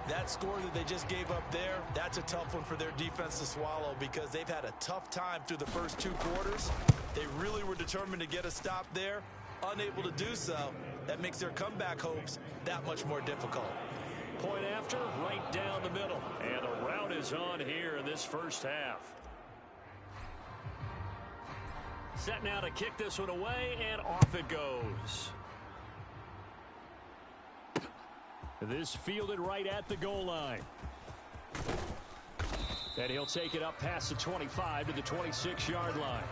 That score that they just gave up there, that's a tough one for their defense to swallow because they've had a tough time through the first 2 quarters. They really were determined to get a stop there, unable to do so. That makes their comeback hopes that much more difficult. Point after, right down the middle. And the rout is on here in this first half. Set now to kick this one away, and off it goes. This fielded right at the goal line. And he'll take it up past the 25 to the 26-yard line.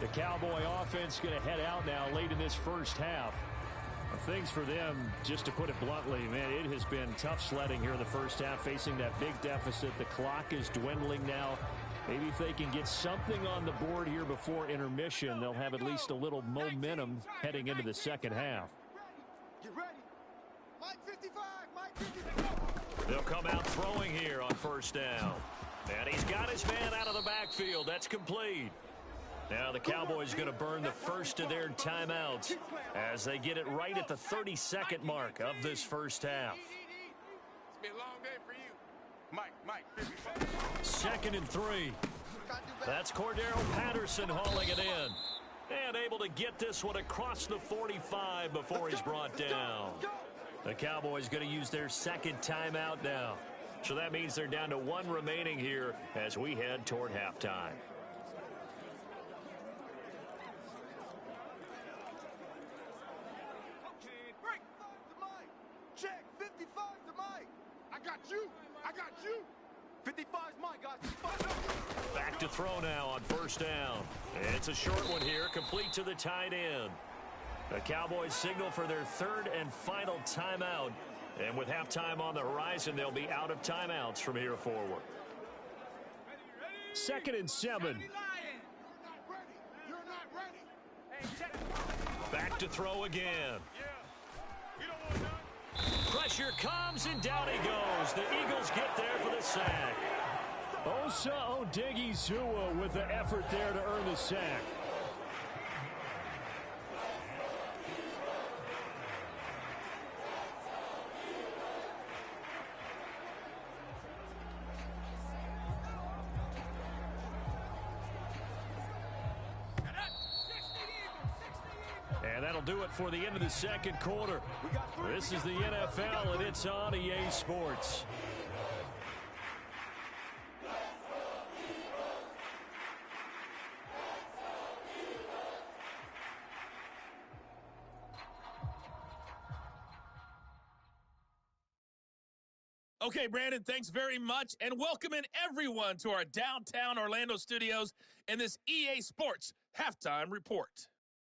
The Cowboy offense going to head out now late in this first half. Things for them, just to put it bluntly, man, it has been tough sledding here in the first half, facing that big deficit. The clock is dwindling now. Maybe if they can get something on the board here before intermission, they'll have at least a little momentum heading into the second half. Get ready. Mike 55, Mike 55. They'll come out throwing here on first down. And he's got his man out of the backfield. That's complete. Now the Cowboys going to burn the first of their timeouts as they get it right at the 32nd mark of this first half. It's been a long day for you. Mike 55. 2nd and 3. That's Cordero Patterson hauling it in. And able to get this one across the 45 before he's brought down. The Cowboys going to use their 2nd timeout now. So that means they're down to 1 remaining here as we head toward halftime. Check 55 to Mike. I got you. 55's Mike, guys. Back to throw now on first down. It's a short one here, complete to the tight end. The Cowboys signal for their 3rd and final timeout. And with halftime on the horizon, they'll be out of timeouts from here forward. 2nd and 7. You're not ready. Back to throw again. Pressure comes, and down he goes. The Eagles get there for the sack. Osa Odighizuwa with the effort there to earn the sack. And that'll do it for the end of the second quarter. This is the NFL, and it's on EA Sports. Okay, Brandon, thanks very much, and welcome in everyone to our downtown Orlando studios in this EA Sports Halftime Report.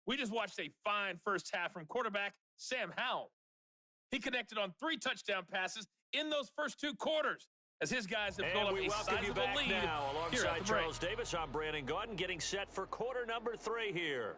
We just watched a fine first half from quarterback Sam Howell. He connected on 3 touchdown passes in those first 2 quarters as his guys have built up a sizable lead now here alongside at the break. Charles Davis. I'm Brandon Gaudin, getting set for quarter number 3 here.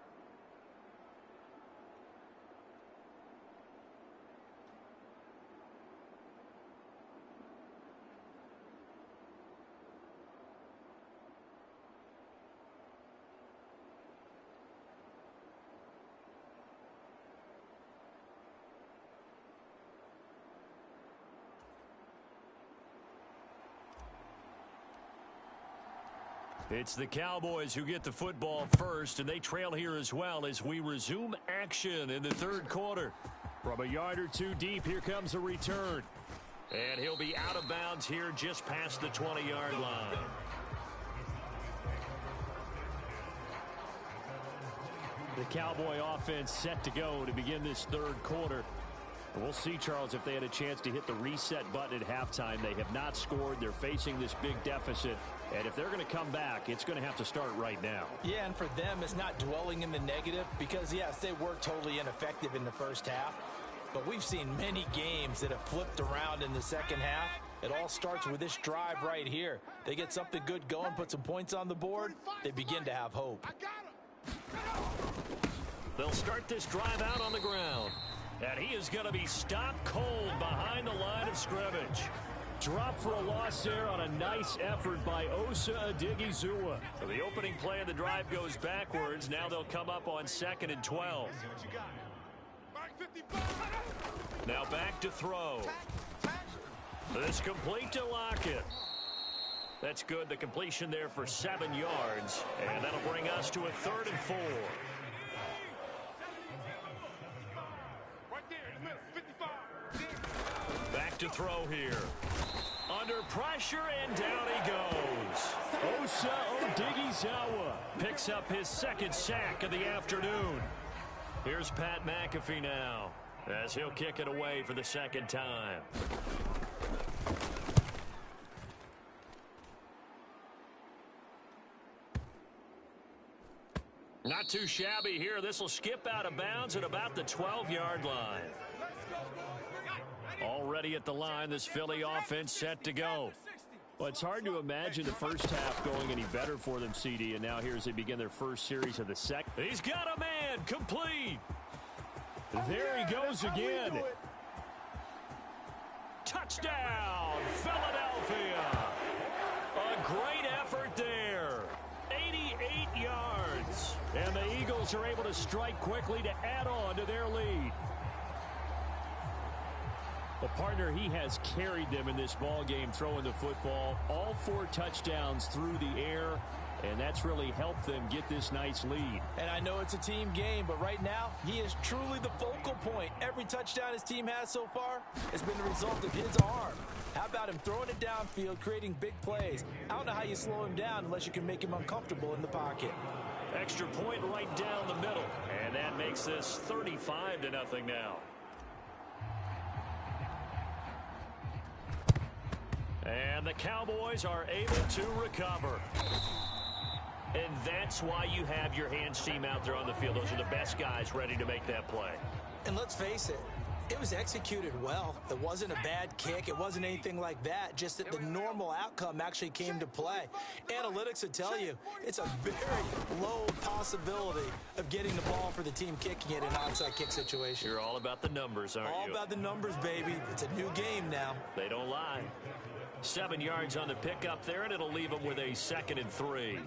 It's the Cowboys who get the football first, and they trail here as well as we resume action in the 3rd quarter. From a yard or 2 deep, here comes a return. And he'll be out of bounds here just past the 20-yard line. The Cowboy offense set to go to begin this 3rd quarter. We'll see, Charles, if they had a chance to hit the reset button at halftime. They have not scored. They're facing this big deficit. And if they're going to come back, it's going to have to start right now. Yeah, and for them, it's not dwelling in the negative because, yes, they were totally ineffective in the first half. But we've seen many games that have flipped around in the second half. It all starts with this drive right here. They get something good going, put some points on the board, they begin to have hope. They'll start this drive out on the ground. And he is going to be stopped cold behind the line of scrimmage. Drop for a loss there on a nice effort by Osa Odighizuwa. So the opening play of the drive goes backwards. Now they'll come up on 2nd and 12. Now back to throw. This complete to Lockett. That's good. The completion there for 7 yards. And that'll bring us to a 3rd and 4. Back to throw here. Under pressure, and down he goes. Osa Odighizuwa picks up his 2nd sack of the afternoon. Here's Pat McAfee now, as he'll kick it away for the 2nd time. Not too shabby here. This will skip out of bounds at about the 12-yard line. Already at the line, this Philly offense set to go. Well, it's hard to imagine the first half going any better for them, CD, and now here as they begin their first series of the second. He's got a man, complete. There he goes again. Touchdown, Philadelphia. A great effort there. 88 yards. And the Eagles are able to strike quickly to add on to their lead. The partner, he has carried them in this ball game, throwing the football. All 4 touchdowns through the air, and that's really helped them get this nice lead. And I know it's a team game, but right now, he is truly the focal point. Every touchdown his team has so far has been the result of his arm. How about him throwing it downfield, creating big plays? I don't know how you slow him down unless you can make him uncomfortable in the pocket. Extra point right down the middle, and that makes this 35-0 now. And the Cowboys are able to recover. And that's why you have your hands team out there on the field. Those are the best guys ready to make that play. And let's face it, it was executed well. It wasn't a bad kick. It wasn't anything like that. Just that the normal outcome actually came to play. Analytics would tell you it's a very low possibility of getting the ball for the team kicking it in an onside kick situation. You're all about the numbers, aren't you? All about the numbers, baby. It's a new game now. They don't lie. 7 yards on the pickup there, and it'll leave them with a 2nd and 3.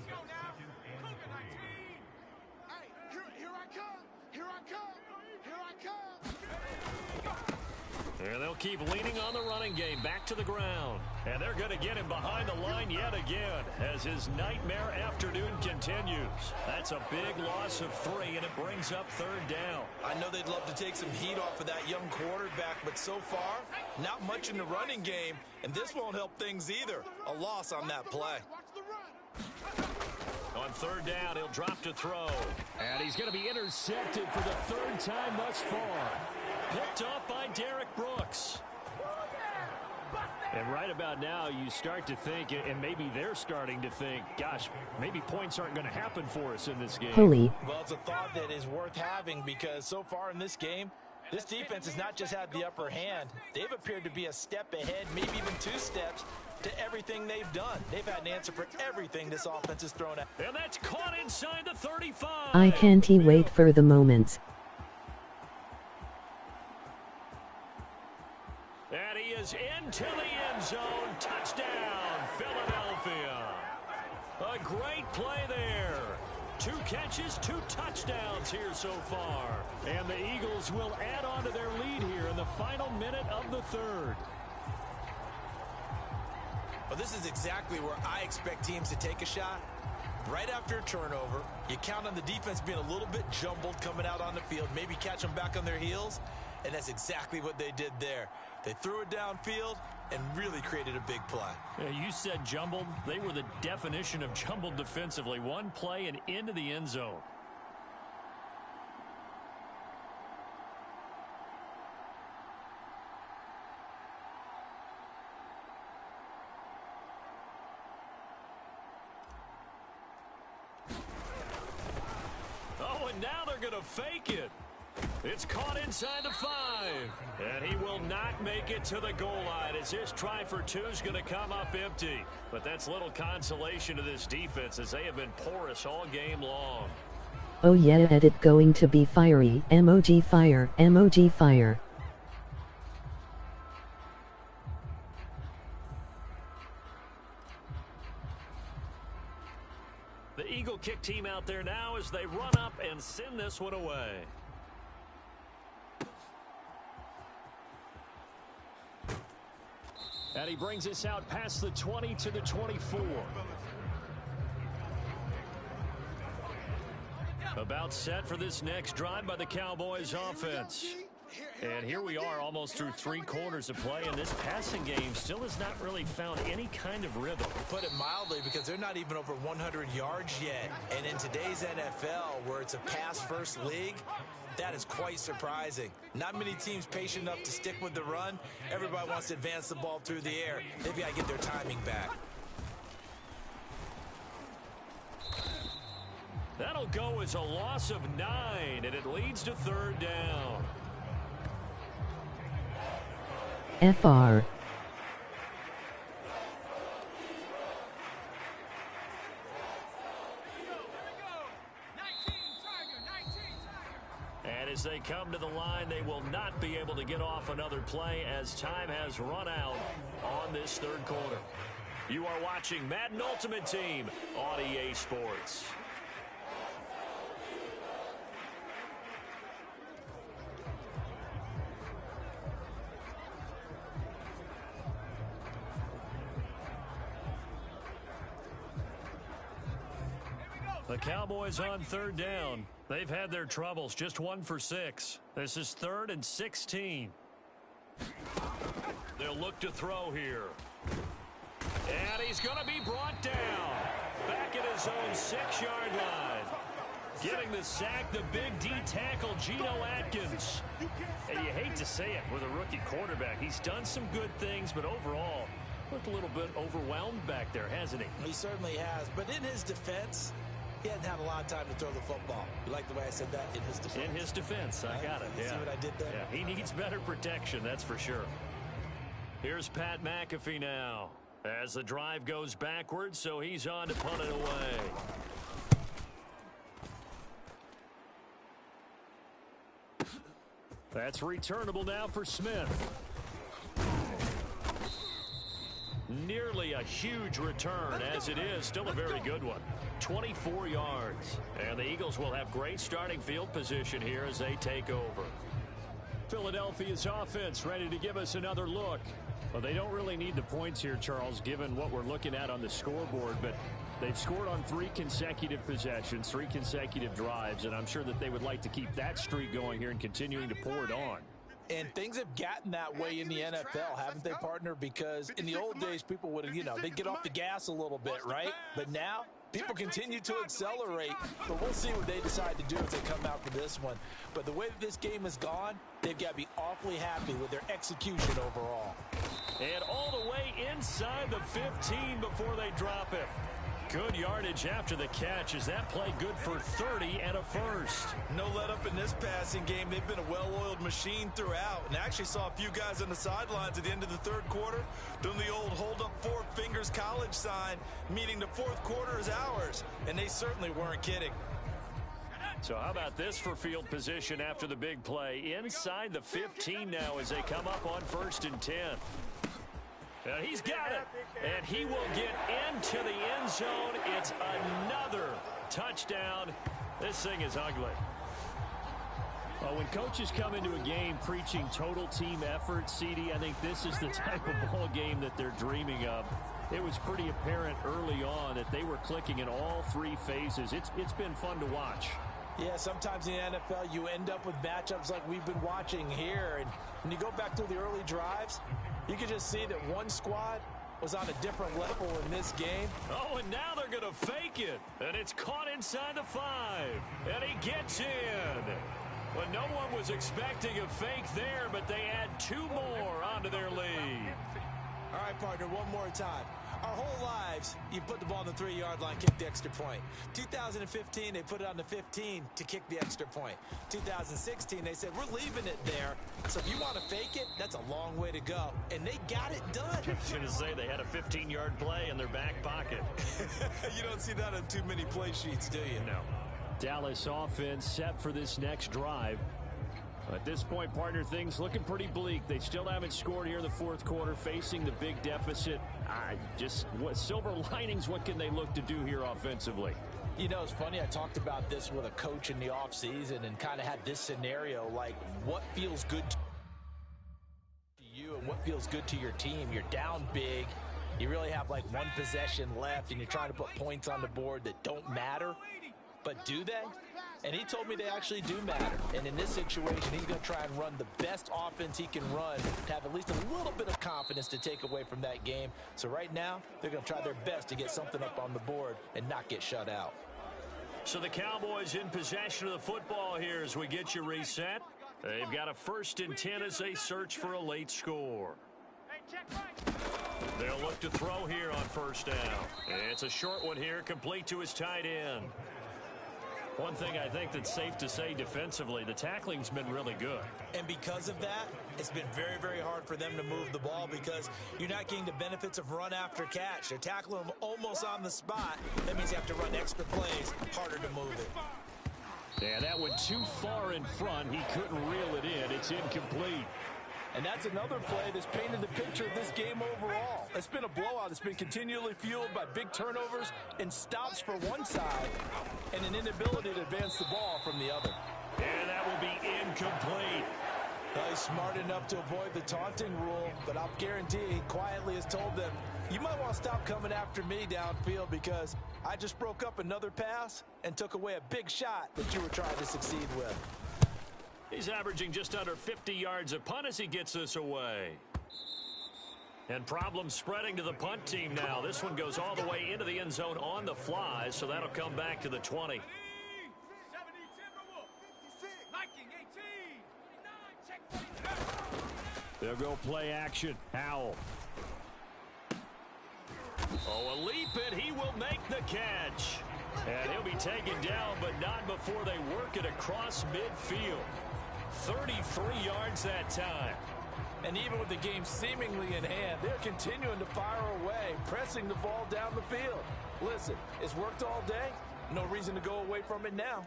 And they'll keep leaning on the running game back to the ground. And they're going to get him behind the line yet again as his nightmare afternoon continues. That's a big loss of 3, and it brings up 3rd down. I know they'd love to take some heat off of that young quarterback, but so far, not much in the running game, and this won't help things either. A loss on that play. On 3rd down, he'll drop to throw. And he's going to be intercepted for the 3rd time thus far. Picked off by Derek Brooks. And right about now, you start to think, and maybe they're starting to think, gosh, maybe points aren't going to happen for us in this game. Holy. Well, it's a thought that is worth having because so far in this game, this defense has not just had the upper hand. They've appeared to be a step ahead, maybe even 2 steps, to everything they've done. They've had an answer for everything this offense has thrown at. And that's caught inside the 35. I can't wait for the moments. And he is into the end zone. Touchdown, Philadelphia. A great play there. 2 catches, 2 touchdowns here so far. And the Eagles will add on to their lead here in the final minute of the 3rd. Well, this is exactly where I expect teams to take a shot. Right after a turnover, you count on the defense being a little bit jumbled coming out on the field, maybe catch them back on their heels, and that's exactly what they did there. They threw it downfield and really created a big play. Yeah, you said jumbled. They were the definition of jumbled defensively. One play and into the end zone. Oh, and now they're going to fake it. It's caught inside the 5. And he will not make it to the goal line as his try for 2 is going to come up empty. But that's little consolation to this defense as they have been porous all game long. Oh yeah, edit going to be fiery. Emoji fire, emoji fire. The Eagle kick team out there now as they run up and send this one away. And he brings us out past the 20 to the 24. About set for this next drive by the Cowboys offense. And here we are almost through 3 quarters of play, and this passing game still has not really found any kind of rhythm. Put it mildly, because they're not even over 100 yards yet. And in today's NFL, where it's a pass-first league, that is quite surprising. Not many teams patient enough to stick with the run. Everybody wants to advance the ball through the air. They've got to get their timing back. That'll go as a loss of 9, and it leads to 3rd down. FR. And as they come to the line, they will not be able to get off another play as time has run out on this 3rd quarter. You are watching Madden Ultimate Team on EA Sports. The Cowboys on 3rd down. They've had their troubles, just 1 for 6. This is 3rd and 16. They'll look to throw here. And he's going to be brought down. Back at his own 6-yard line. Getting the sack, the big D tackle, Geno Atkins. And you hate to say it with a rookie quarterback. He's done some good things, but overall, looked a little bit overwhelmed back there, hasn't he? He certainly has. But in his defense, he hadn't had a lot of time to throw the football. You like the way I said that? In his defense. In his defense. I got it. You see what I did there? Yeah, he needs better protection, that's for sure. Here's Pat McAfee now. As the drive goes backwards, so he's on to punt it away. That's returnable now for Smith. Nearly a huge return, as it is still a very good one. 24 yards. And the Eagles will have great starting field position here as they take over. Philadelphia's offense ready to give us another look. Well, they don't really need the points here, Charles, given what we're looking at on the scoreboard, but they've scored on 3 consecutive possessions, 3 consecutive drives, and I'm sure that they would like to keep that streak going here and continuing to pour it on. And things have gotten that way in the NFL, haven't they, partner? Because in the old days, people would, they'd get off the gas a little bit, right? But now, people continue to accelerate. But we'll see what they decide to do as they come out for this one. But the way that this game has gone, they've got to be awfully happy with their execution overall. And all the way inside the 15 before they drop it. Good yardage after the catch. Is that play good for 30 and a first? No let up in this passing game. They've been a well-oiled machine throughout. And I actually saw a few guys on the sidelines at the end of the 3rd quarter doing the old hold up 4 fingers college sign, meaning the 4th quarter is ours. And they certainly weren't kidding. So how about this for field position after the big play? Inside the 15 now as they come up on 1st and 10. And he's got it. And he will get into the end zone. It's another touchdown. This thing is ugly. Well, when coaches come into a game preaching total team effort, CD, I think this is the type of ball game that they're dreaming of. It was pretty apparent early on that they were clicking in all 3 phases. It's been fun to watch. Yeah, sometimes in the NFL you end up with matchups like we've been watching here. And when you go back to the early drives, you can just see that one squad was on a different level in this game. Oh, and now they're going to fake it. And it's caught inside the 5. And he gets in. Well, no one was expecting a fake there, but they add 2 more onto their lead. All right, partner, one more time. Our whole lives, you put the ball on the 3-yard line, kick the extra point. 2015, they put it on the 15 to kick the extra point. 2016, they said, we're leaving it there. So if you want to fake it, that's a long way to go. And they got it done. I was going to say they had a 15-yard play in their back pocket. You don't see that on too many play sheets, do you? No. Dallas offense set for this next drive. At this point, partner, things looking pretty bleak. They still haven't scored here in the 4th quarter, facing the big deficit. What silver linings, what can they look to do here offensively? You know, it's funny, I talked about this with a coach in the offseason and kind of had this scenario, like what feels good to you what feels good to your team. You're down big. You really have like one possession left, and you're trying to put points on the board that don't matter. But do they? And he told me they actually do matter. And in this situation, he's going to try and run the best offense he can run to have at least a little bit of confidence to take away from that game. So right now, they're going to try their best to get something up on the board and not get shut out. So the Cowboys in possession of the football here as we get you reset. They've got a 1st and 10 as they search for a late score. They'll look to throw here on 1st down. It's a short one here, complete to his tight end. One thing I think that's safe to say defensively, the tackling's been really good. And because of that, it's been very, very hard for them to move the ball because you're not getting the benefits of run after catch. They're tackling them almost on the spot. That means you have to run extra plays, harder to move it. Yeah, that went too far in front. He couldn't reel it in. It's incomplete. And that's another play that's painted the picture of this game overall. It's been a blowout. It's been continually fueled by big turnovers and stops for one side and an inability to advance the ball from the other. And that will be incomplete. He's smart enough to avoid the taunting rule, but I'll guarantee he quietly has told them, you might want to stop coming after me downfield because I just broke up another pass and took away a big shot that you were trying to succeed with. He's averaging just under 50 yards a punt as he gets this away. And problems spreading to the punt team now. This one goes all the way into the end zone on the fly, so that'll come back to the 20. They'll go play action. Howell. Oh, a leap, and he will make the catch. And he'll be taken down, but not before they work it across midfield. 33 yards that time. And even with the game seemingly in hand, they're continuing to fire away, pressing the ball down the field. Listen, it's worked all day. No reason to go away from it now.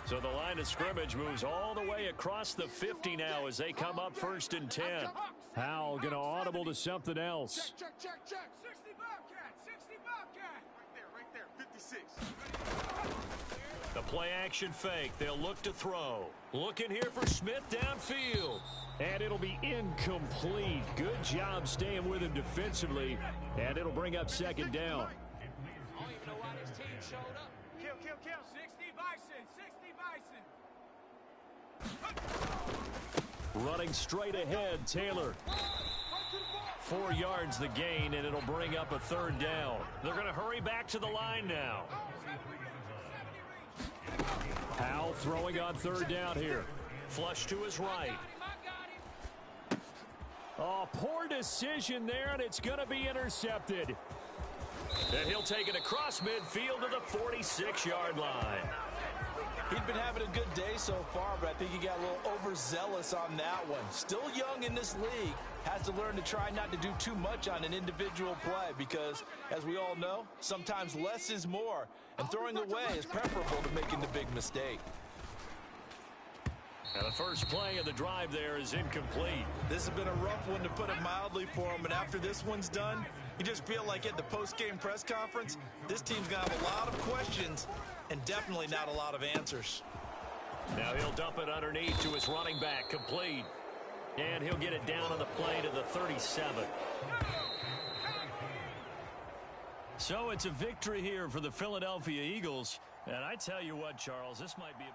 So the line of scrimmage moves all the way across the 50 now as they come up 1st and 10. Howell going to audible to something else. Check. 60 Bobcat. 60 Bobcat. Right there. 56. The play action fake. They'll look to throw. Looking here for Smith downfield. And it'll be incomplete. Good job staying with him defensively. And it'll bring up 2nd down. I don't even know why this team showed up. Kill. 60 Bison. 60 Bison. Running straight ahead, Taylor. 4 yards the gain, and it'll bring up a 3rd down. They're going to hurry back to the line now. Howell throwing on 3rd down here. Flush to his right. Oh, poor decision there, and it's going to be intercepted. And he'll take it across midfield to the 46-yard line. He's been having a good day so far, but I think he got a little overzealous on that one. Still young in this league, has to learn to try not to do too much on an individual play because, as we all know, sometimes less is more, and throwing away is preferable to making the big mistake. And the first play of the drive there is incomplete. This has been a rough one, to put it mildly, for him, and after this one's done, you just feel like at the post-game press conference, this team's going to have a lot of questions and definitely not a lot of answers. Now he'll dump it underneath to his running back, complete. And he'll get it down on the play to the 37. So it's a victory here for the Philadelphia Eagles. And I tell you what, Charles, this might be a...